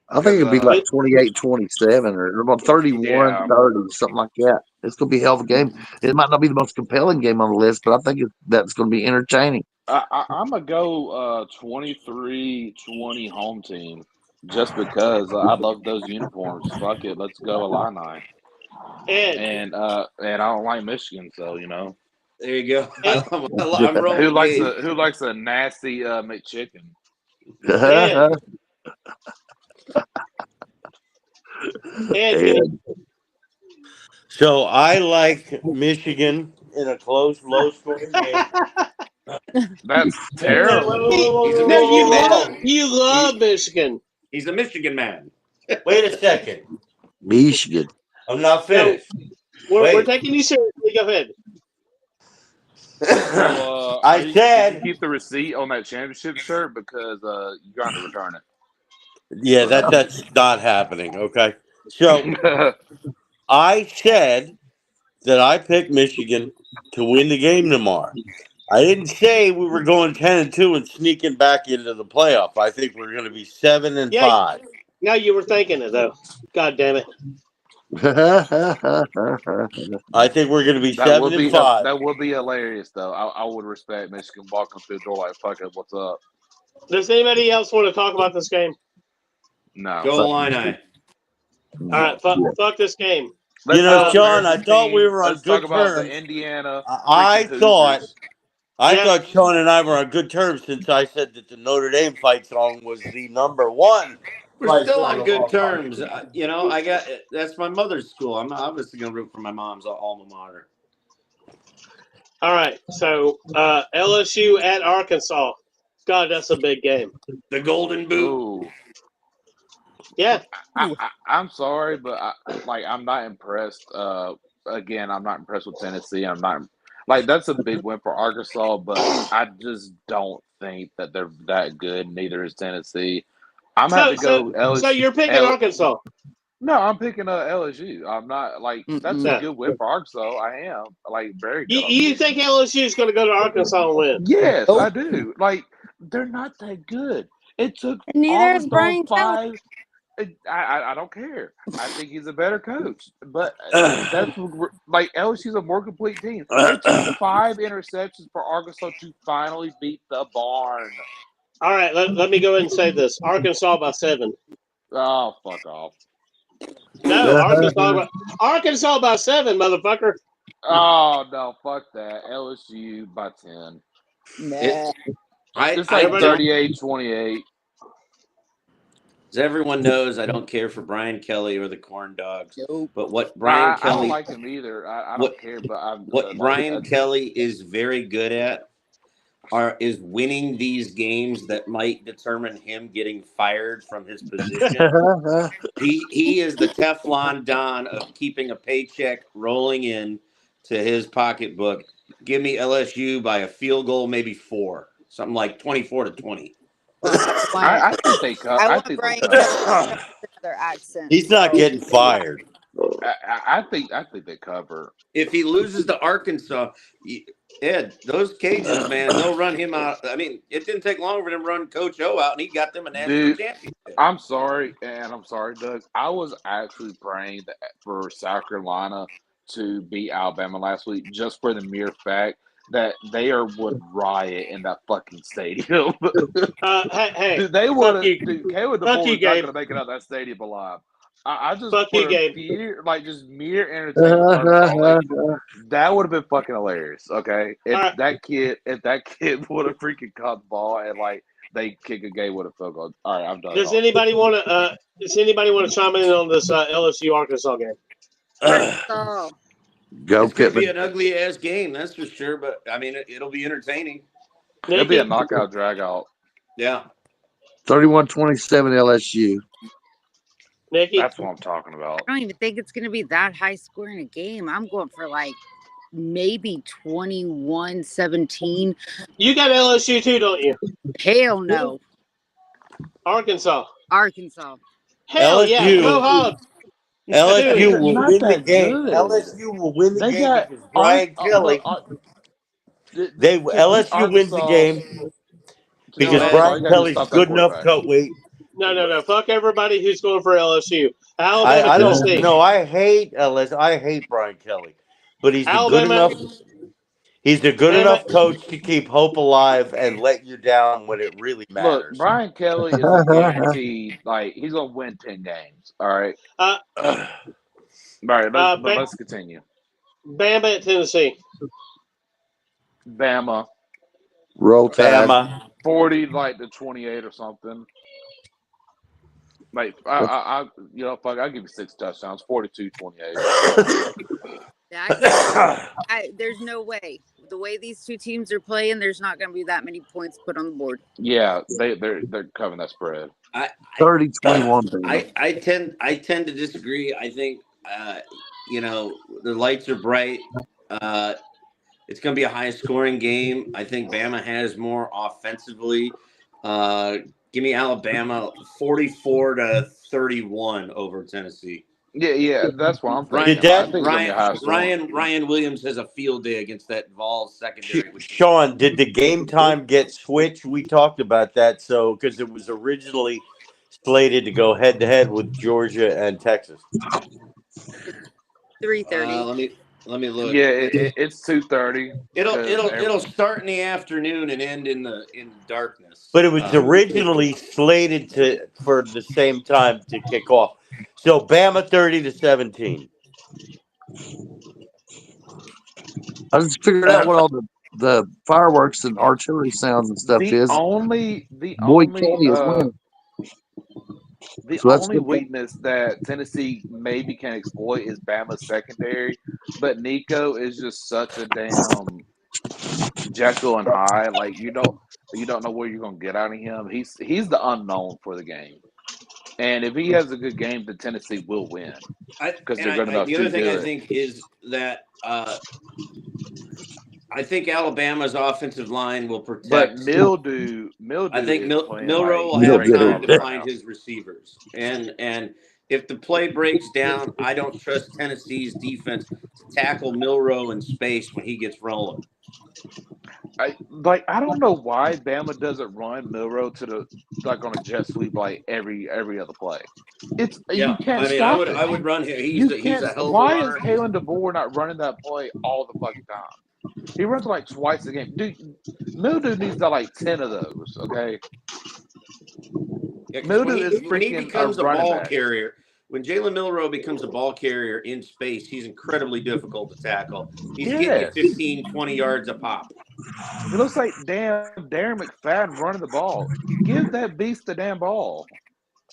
S1: I think it'll be like 28-27 or about 31-30, something like that. It's going to be a hell of a game. It might not be the most compelling game on the list, but I think that's going to be entertaining.
S3: I'm going to go 23-20 home team just because I love those uniforms. Fuck it. Let's go Illini. And I don't like Michigan, so,
S9: There you go. I'm rolling.
S3: Who likes a nasty McChicken?
S2: So I like Michigan in a close, low-scoring game.
S3: That's terrible.
S8: You love Michigan.
S9: He's a Michigan man.
S2: Wait a second.
S1: Michigan.
S2: I'm not finished.
S8: We're taking you seriously. Go ahead.
S3: So,
S2: I said
S3: keep the receipt on that championship shirt because you're going to return it.
S2: Yeah, that's not happening. Okay, so I said that I picked Michigan to win the game tomorrow. I didn't say we were going 10-2 and sneaking back into the playoff. I think we're going to be 7-5.
S8: Now you were thinking it though. God damn it!
S2: I think we're going to be 7-5.
S3: That would be hilarious, though. I would respect Michigan walking through the door like, "Fuck it, what's up?"
S8: Does anybody else want to talk about this game?
S3: No.
S9: Go Illini.
S8: All right, fuck this game.
S2: Sean, I thought we were on good
S3: talk about
S2: terms.
S3: the Indiana.
S2: I thought Sean and I were on good terms since I said that the Notre Dame fight song was the number one.
S9: We're still on good terms. That's my mother's school. I'm obviously going to root for my mom's alma mater.
S8: All right, so LSU at Arkansas. God, that's a big game.
S9: The Golden Boot.
S3: Ooh.
S8: Yeah.
S3: I'm sorry, but I'm not impressed. Again, I'm not impressed with Tennessee. I'm not that's a big win for Arkansas, but I just don't think that they're that good. Neither is Tennessee. I'm gonna have to go
S8: So
S3: LSU.
S8: you're picking Arkansas.
S3: No, I'm picking LSU. I'm not that's a
S8: Yeah.
S3: good win for Arkansas. I am very good.
S8: You think LSU is going to go to Arkansas and win?
S3: Yes, I do. They're not that good. It took
S4: Neither is
S3: Arkansas
S4: Brian Kelly.
S3: 5. I don't care. I think he's a better coach, but that's LSU's a more complete team. It took 5 interceptions for Arkansas to finally beat the barn.
S8: All right, let me go ahead and say this: Arkansas by 7.
S3: Oh, fuck off!
S8: No, Arkansas by 7, motherfucker.
S3: Oh no, fuck that. LSU by 10.
S4: Nah.
S3: It's 38-28.
S9: As everyone knows, I don't care for Brian Kelly or the Corn Dogs.
S4: Nope.
S9: But what Brian
S3: I
S9: Kelly
S3: don't like him either. I don't care, but
S9: what Brian Kelly is very good at is winning these games that might determine him getting fired from his position. he is the Teflon Don of keeping a paycheck rolling in to his pocketbook. Give me LSU by a field goal, maybe 4, something like 24-20.
S3: I think they cut.
S4: I want Brian Kelly to another accent.
S2: He's not getting fired.
S3: I think they cover.
S9: If he loses to Arkansas, Ed, those Cajuns, man, they'll run him out. I mean, it didn't take long for them to run Coach O out, and he got them a national championship.
S3: I'm sorry, Doug. I was actually praying for South Carolina to beat Alabama last week, just for the mere fact that they would riot in that fucking stadium.
S8: Hey,
S3: dude, they would have. Caleb
S8: Fuck
S3: DeBoer
S8: you,
S3: was not
S8: Gabe.
S3: going to make it out of that stadium alive. I just
S8: Fuck you, Gabe.
S3: just mere entertainment. That would have been fucking hilarious. Okay, if that kid would have freaking caught the ball and they kick a game with a field goal. All right, I'm done.
S8: Does anybody want to chime in on this LSU Arkansas game?
S1: Go
S9: it's going to be an ugly ass game, that's for sure. But I mean, it'll be entertaining.
S3: It'll be a knockout drag out.
S9: Yeah.
S1: 31-27 LSU.
S8: Nikki?
S3: That's what I'm talking about.
S4: I don't even think it's going to be that high scoring a game. I'm going for maybe 21-17.
S8: You got LSU too, don't you?
S4: Hell no.
S8: Arkansas.
S4: Hell
S2: LSU.
S8: Yeah, go Hogs.
S2: LSU will win the game.
S3: Good.
S2: LSU will win the game because Brian Kelly. LSU wins the game because Brian Kelly's good enough coach. Wait.
S8: No. Fuck everybody who's going for LSU. Alabama, Tennessee.
S2: No, I hate LSU. I hate Brian Kelly, but he's good enough. He's a good enough coach to keep hope alive and let you down when it really matters.
S3: Look, Brian Kelly is guaranteed. He's gonna win 10 games. All right. All right. Let's continue.
S8: Bama at Tennessee.
S3: Bama.
S1: Roll Tide.
S2: Bama.
S3: 40-28 or something. I'll give you 6 touchdowns. 42-28.
S4: There's no way. The way these two teams are playing, there's not going to be that many points put on the board.
S3: Yeah, they're covering that spread.
S1: 30-21.
S9: I tend to disagree. I think the lights are bright. It's going to be a high scoring game. I think Bama has more offensively. Give me Alabama 44-31 over Tennessee.
S3: Yeah, that's what I'm thinking.
S9: Ryan Williams has a field day against that Vol secondary.
S2: Sean, did the game time get switched? We talked about that. So, because it was originally slated to go head to head with Georgia and Texas.
S4: 3:30.
S9: Let me look.
S3: Yeah, it's 2:30.
S9: It'll start in the afternoon and end in the darkness.
S2: But it was originally slated for the same time to kick off. So Bama 30-17.
S1: I just figured out what all the fireworks and artillery sounds and stuff is.
S3: The only weakness that Tennessee maybe can exploit is Bama's secondary, but Nico is just such a damn Jekyll and Hyde. You don't know where you're gonna get out of him. He's the unknown for the game. And if he has a good game, then Tennessee will win because they're good enough
S9: the
S3: to
S9: other thing
S3: do
S9: I
S3: it.
S9: think is that I think Alabama's offensive line will
S3: But
S9: protect.
S3: Mildew
S9: I think
S3: is playing
S9: Milrow will
S3: like
S9: have
S3: Drake
S9: time
S3: London
S9: to
S3: right
S9: find
S3: now.
S9: his receivers, and if the play breaks down, I don't trust Tennessee's defense to tackle Milrow in space when he gets rolling.
S3: I don't know why Bama doesn't run Milrow to the on a jet sweep like every other play. You can't stop it.
S9: I would run him.
S3: You
S9: He's
S3: can't.
S9: a hell of a
S3: Why is
S9: runner.
S3: Kalen DeBoer not running that play all the fucking time? He runs like twice a game. Dude, Mildew needs to like 10 of those. Okay.
S9: Yeah,
S3: Mildew is
S9: when he
S3: freaking a
S9: becomes a
S3: running
S9: ball
S3: back.
S9: carrier, when Jalen Milrow becomes a ball carrier in space, he's incredibly difficult to tackle. He's getting you 15, 20 yards a pop.
S3: He looks like damn Darren McFadden running the ball. Give that beast the damn ball.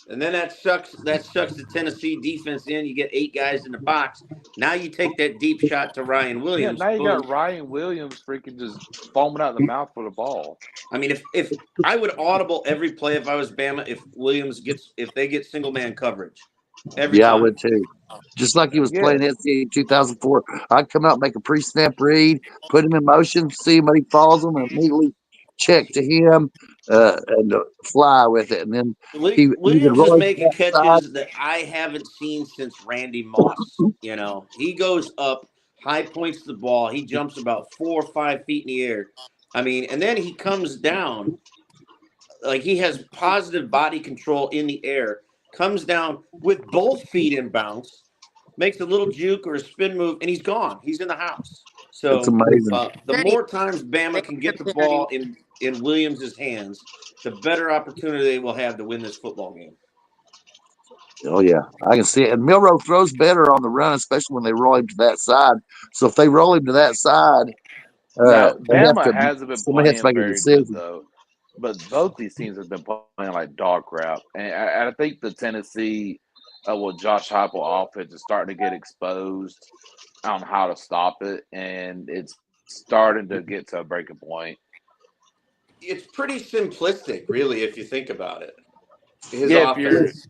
S9: And then that sucks the Tennessee defense in. You get 8 guys in the box. Now you take that deep shot to Ryan Williams.
S3: Yeah, now you got Ryan Williams freaking just foaming out the mouth for the ball.
S9: I mean, if I would audible every play if I was Bama, if they get single man coverage. Every time.
S1: I would too. Just like he was playing SC in 2004. I'd come out, make a pre-snap read, put him in motion, see him when he falls him, and immediately check to him and fly with it. And then
S9: Williams is making catches that I haven't seen since Randy Moss. You know, he goes up, high points the ball. He jumps about 4 or 5 feet in the air. I mean, and then he comes down like he has positive body control in the air, comes down with both feet in bounce, makes a little juke or a spin move, and he's gone. He's in the house. So
S1: it's amazing.
S9: The more times Bama can get the ball in Williams' hands, the better opportunity they will have to win this football game.
S1: Oh, yeah. I can see it. And Milrow throws better on the run, especially when they roll him to that side. So if they roll him to that side,
S3: now Bama hasn't been
S1: somebody has to
S3: playing
S1: make a
S3: very
S1: decision.
S3: good though. But both these teams have been playing like dog crap. And I think the Tennessee Josh Heupel offense is starting to get exposed on how to stop it, and it's starting to get to a breaking point.
S9: It's pretty simplistic, really, if you think about it. His offense.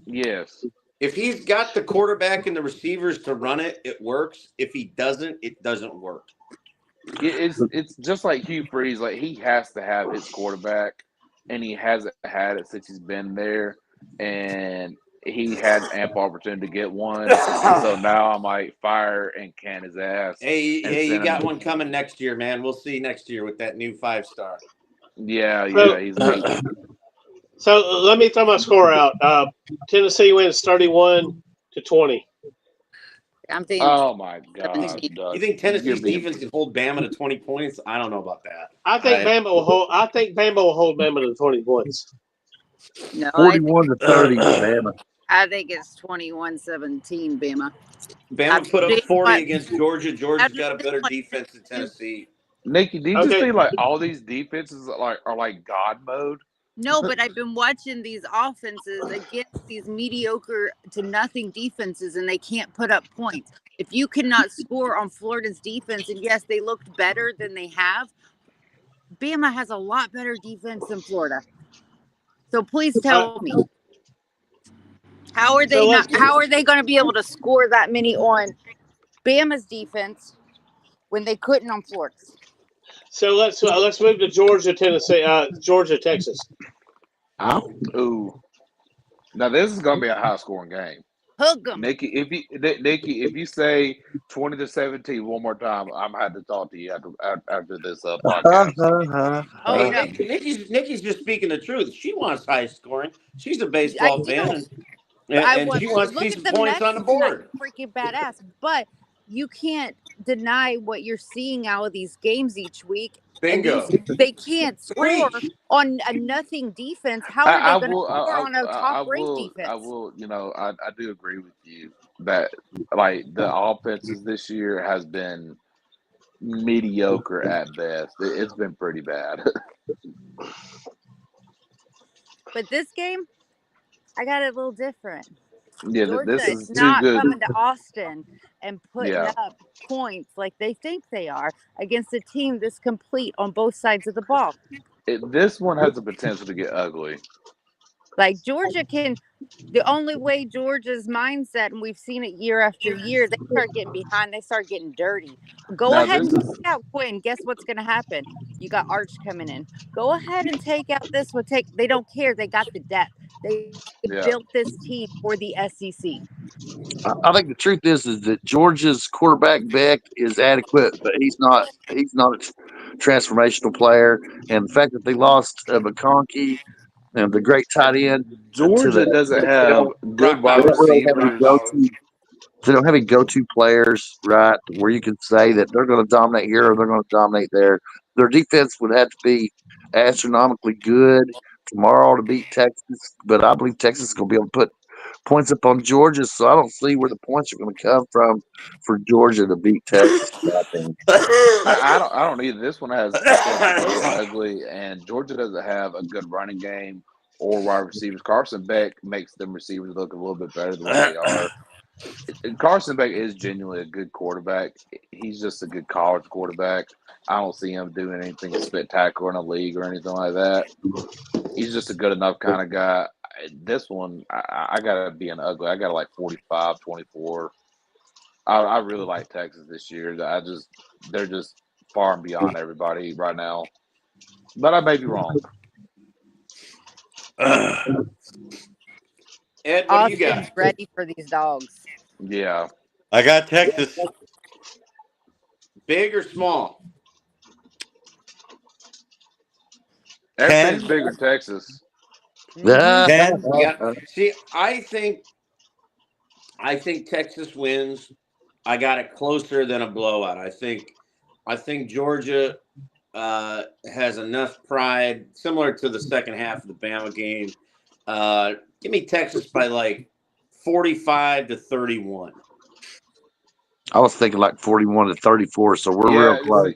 S3: Yes.
S9: If he's got the quarterback and the receivers to run it, it works. If he doesn't, it doesn't work.
S3: It's just like Hugh Freeze. Like, he has to have his quarterback, and he hasn't had it since he's been there. And he had ample opportunity to get one. So now I might fire and can his ass.
S9: Hey, you got one coming next year, man. We'll see next year with that new 5-star.
S3: Yeah, he's amazing.
S8: So let me throw my score out. Tennessee wins 31-20.
S4: I'm thinking.
S3: Oh my God!
S9: You think Tennessee's defense can hold Bama to 20 points? I don't know about that.
S8: I think Bama will hold. I think Bama will hold Bama to 20 points.
S4: No,
S1: 41-30, Bama.
S4: I think it's 21-17, Bama.
S9: Bama put up 40 against Georgia. Georgia's got a better defense than Tennessee.
S3: Nikki, do you just think like all these defenses are like God mode?
S4: No, but I've been watching these offenses against these mediocre to nothing defenses, and they can't put up points. If you cannot score on Florida's defense, and yes, they looked better than they have, Bama has a lot better defense than Florida. So please tell me, how are they going to be able to score that many on Bama's defense when they couldn't on Florida's?
S8: So let's move to Georgia, Tennessee, Georgia, Texas.
S3: Ooh, now this is gonna be a high scoring game.
S4: Hook 'em.
S3: Nikki, if you say 20-17 one more time, I'm gonna have to talk to you after this podcast.
S9: Nikki's just speaking the truth. She wants high scoring. She's a baseball fan, and she wants to see some points on the board.
S4: Freaking badass, but you can't deny what you're seeing out of these games each week.
S9: Bingo.
S4: They can't score on a nothing defense. How are they going to score on a top-ranked defense?
S3: I will. I do agree with you that like the offenses this year has been mediocre at best. It's been pretty bad.
S4: But this game, I got it a little different.
S3: Yeah,
S4: Georgia
S3: this is
S4: not
S3: too good.
S4: coming to Austin and putting up points like they think they are against a team that's complete on both sides of the ball.
S3: This one has the potential to get ugly.
S4: Like Georgia can. The only way Georgia's mindset, and we've seen it year after year, they start getting behind, they start getting dirty. Go
S3: Now
S4: ahead
S3: this
S4: and
S3: is
S4: take out Quinn. Guess what's going to happen? You got Arch coming in. Go ahead and take out this one. They don't care. They got the depth. They
S3: yeah.
S4: built this team for the SEC.
S1: I think the truth is that Georgia's quarterback Beck is adequate, but he's not. He's not a transformational player. And the fact that they lost McConkey and the great tight end to
S3: Georgia
S1: the
S3: doesn't
S9: They
S3: have
S9: don't
S3: good
S9: rock
S3: wide
S1: they don't really have any
S3: receivers.
S1: go-to. They don't have any go-to players, right? Where you can say that they're going to dominate here or they're going to dominate there. Their defense would have to be astronomically good tomorrow to beat Texas, but I believe Texas is going to be able to put points up on Georgia. So I don't see where the points are going to come from for Georgia to beat Texas. I think.
S3: I don't either. This one has potential to get ugly, and Georgia doesn't have a good running game or wide receivers. Carson Beck makes them receivers look a little bit better than what they are. And Carson Beck is genuinely a good quarterback. He's just a good college quarterback. I don't see him doing anything spectacular in a league or anything like that. He's just a good enough kind of guy. This one, I got to be an ugly. I got like 45-24. I really like Texas this year. They're just far and beyond everybody right now. But I may be wrong.
S9: Ed, what do you
S4: Austin's
S9: got?
S4: ready for these dogs.
S3: Yeah.
S2: I got Texas.
S9: Big or small?
S3: Everything's
S2: 10?
S3: bigger in Texas.
S1: Yeah.
S2: 10?
S9: Yeah. See, I think Texas wins. I got it closer than a blowout. I think Georgia has enough pride, similar to the second half of the Bama game. Give me Texas by like 45-31.
S1: I was thinking like 41-34, so we're real close.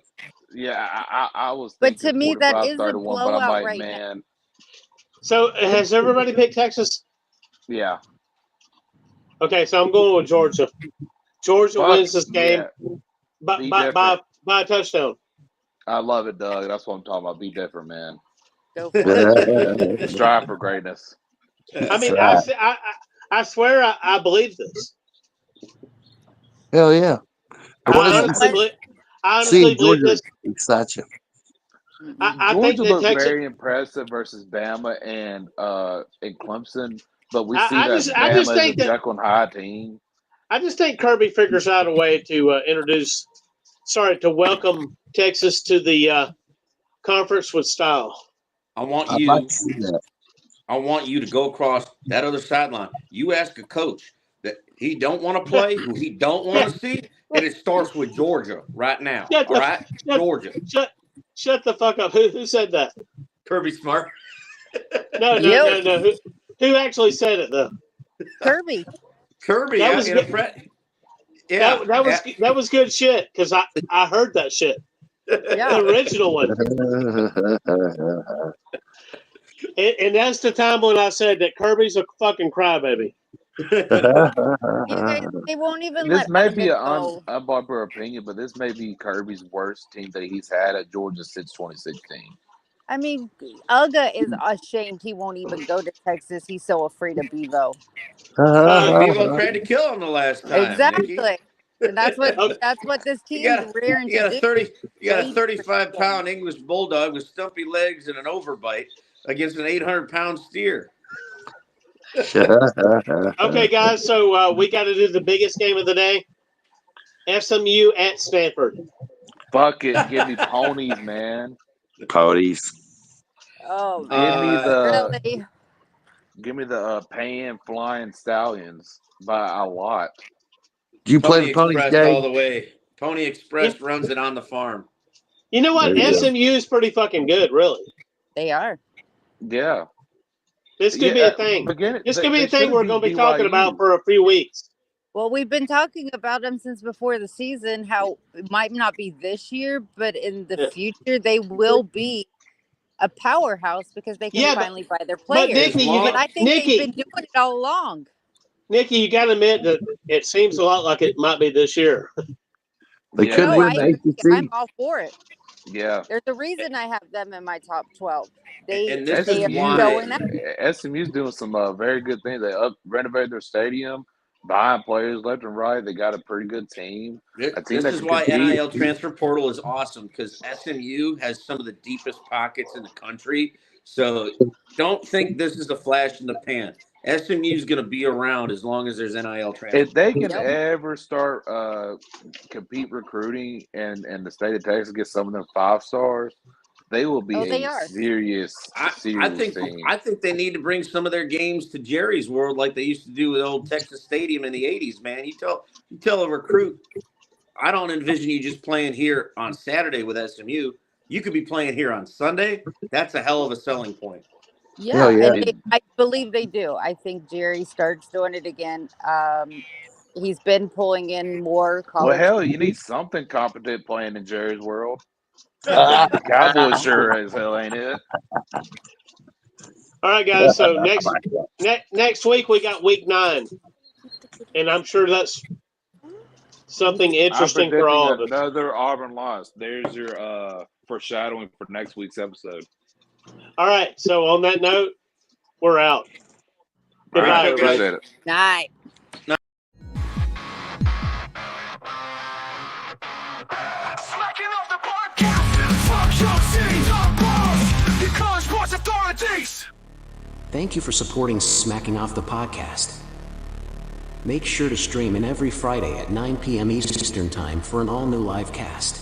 S3: I was
S4: But
S3: thinking
S4: to me, that is a
S3: 45-31, but I'm
S4: blowout
S3: like,
S4: right now.
S3: man,
S8: So has everybody picked Texas?
S3: yeah.
S8: Okay, so I'm going with Georgia. Georgia wins this game
S3: Be
S8: by a touchdown.
S3: I love it, Doug. That's what I'm talking about. Be different, man.
S4: Go for it.
S3: Strive for greatness.
S8: I mean,
S1: That's
S8: I swear I believe this.
S1: Hell yeah.
S8: I honestly believe this.
S1: Excites you.
S8: I think
S3: Georgia
S8: that
S3: looked
S8: Texas.
S3: very impressive versus Bama and Clemson, but we see
S8: I
S3: that
S8: just
S3: Bama is a
S8: think that
S3: Jekyll and Hyde team.
S8: I just think Kirby figures out a way to welcome Texas to the conference with style.
S9: I want
S1: I'd
S9: you.
S1: like to see that.
S9: I want you to go across that other sideline. You ask a coach that he don't want to play, who he don't want to see, and it starts with Georgia right now. All right, Georgia.
S8: Shut the fuck up. Who said that?
S9: Kirby Smart.
S8: No. Who actually said it though?
S4: Kirby.
S8: That was good.
S9: Yeah,
S8: that was good shit because I heard that shit.
S4: Yeah.
S8: The original one. And that's the time when I said that Kirby's a fucking crybaby.
S4: They won't even
S3: This
S4: let
S3: may
S4: Uga
S3: be an
S4: go.
S3: unpopular opinion, but this may be Kirby's worst team that he's had at Georgia since 2016.
S4: I mean, Uga is ashamed he won't even go to Texas. He's so afraid of Bevo.
S9: Bevo tried to kill him the last time.
S4: Exactly.
S9: Nikki.
S4: And that's what this team's rearing
S9: You got
S4: to
S9: a
S4: do.
S9: 35-pound English bulldog with stumpy legs and an overbite against an 800-pound steer.
S8: Okay, guys, so we got to do the biggest game of the day. SMU at Stanford.
S3: Fuck it, give me ponies, man.
S1: Ponies.
S4: Oh,
S3: give me the Pan Flying Stallions by a lot.
S1: Do you play the Pony
S9: Express
S1: game
S9: all the way? Pony Express runs it on the farm.
S8: You know what? SMU is pretty fucking good, really.
S4: They are.
S3: Yeah.
S8: This could be a thing. This could be a thing we're going to be talking about for a few weeks.
S4: Well, we've been talking about them since before the season, how it might not be this year, but in the future, they will be a powerhouse because they can finally buy their players. But I think they've been doing it all along.
S8: Nikki, you got to admit that it seems a lot like it might be this year.
S1: They could win the ACC.
S4: I'm all for it.
S3: Yeah.
S4: There's a reason I have them in my top 12.
S9: And this
S4: they
S9: is
S4: are
S9: why
S4: going up.
S3: SMU's doing some very good things. They renovated their stadium, buying players left and right. They got a pretty good team. A team
S9: This
S3: that
S9: is
S3: can
S9: why
S3: compete.
S9: NIL transfer portal is awesome, because SMU has some of the deepest pockets in the country. So don't think this is a flash in the pan. SMU is going to be around as long as there's NIL transfer.
S3: If they can ever start compete recruiting and the state of Texas get some of them 5-stars, they will be
S4: they
S3: a
S4: are.
S3: serious team.
S9: I think they need to bring some of their games to Jerry's World like they used to do with old Texas Stadium in the 80s, man. You tell a recruit, I don't envision you just playing here on Saturday with SMU. You could be playing here on Sunday. That's a hell of a selling point.
S4: Yeah, and I believe they do. I think Jerry starts doing it again. He's been pulling in more college.
S3: Well, hell, you need something competent playing in Jerry's World. The Cowboys sure as hell ain't it.
S8: All right, guys. So next week we got week 9, and I'm sure that's something interesting for all of us.
S13: Another Auburn loss. There's your foreshadowing for next week's episode.
S8: All right. So on that note, we're out. Goodbye, everybody.
S4: Night.
S14: Smacking off the podcast. Fuck your city, your boss. You college sports authorities.
S15: Thank you for supporting Smacking Off the Podcast. Make sure to stream in every Friday at 9 p.m. Eastern Time for an all-new live cast.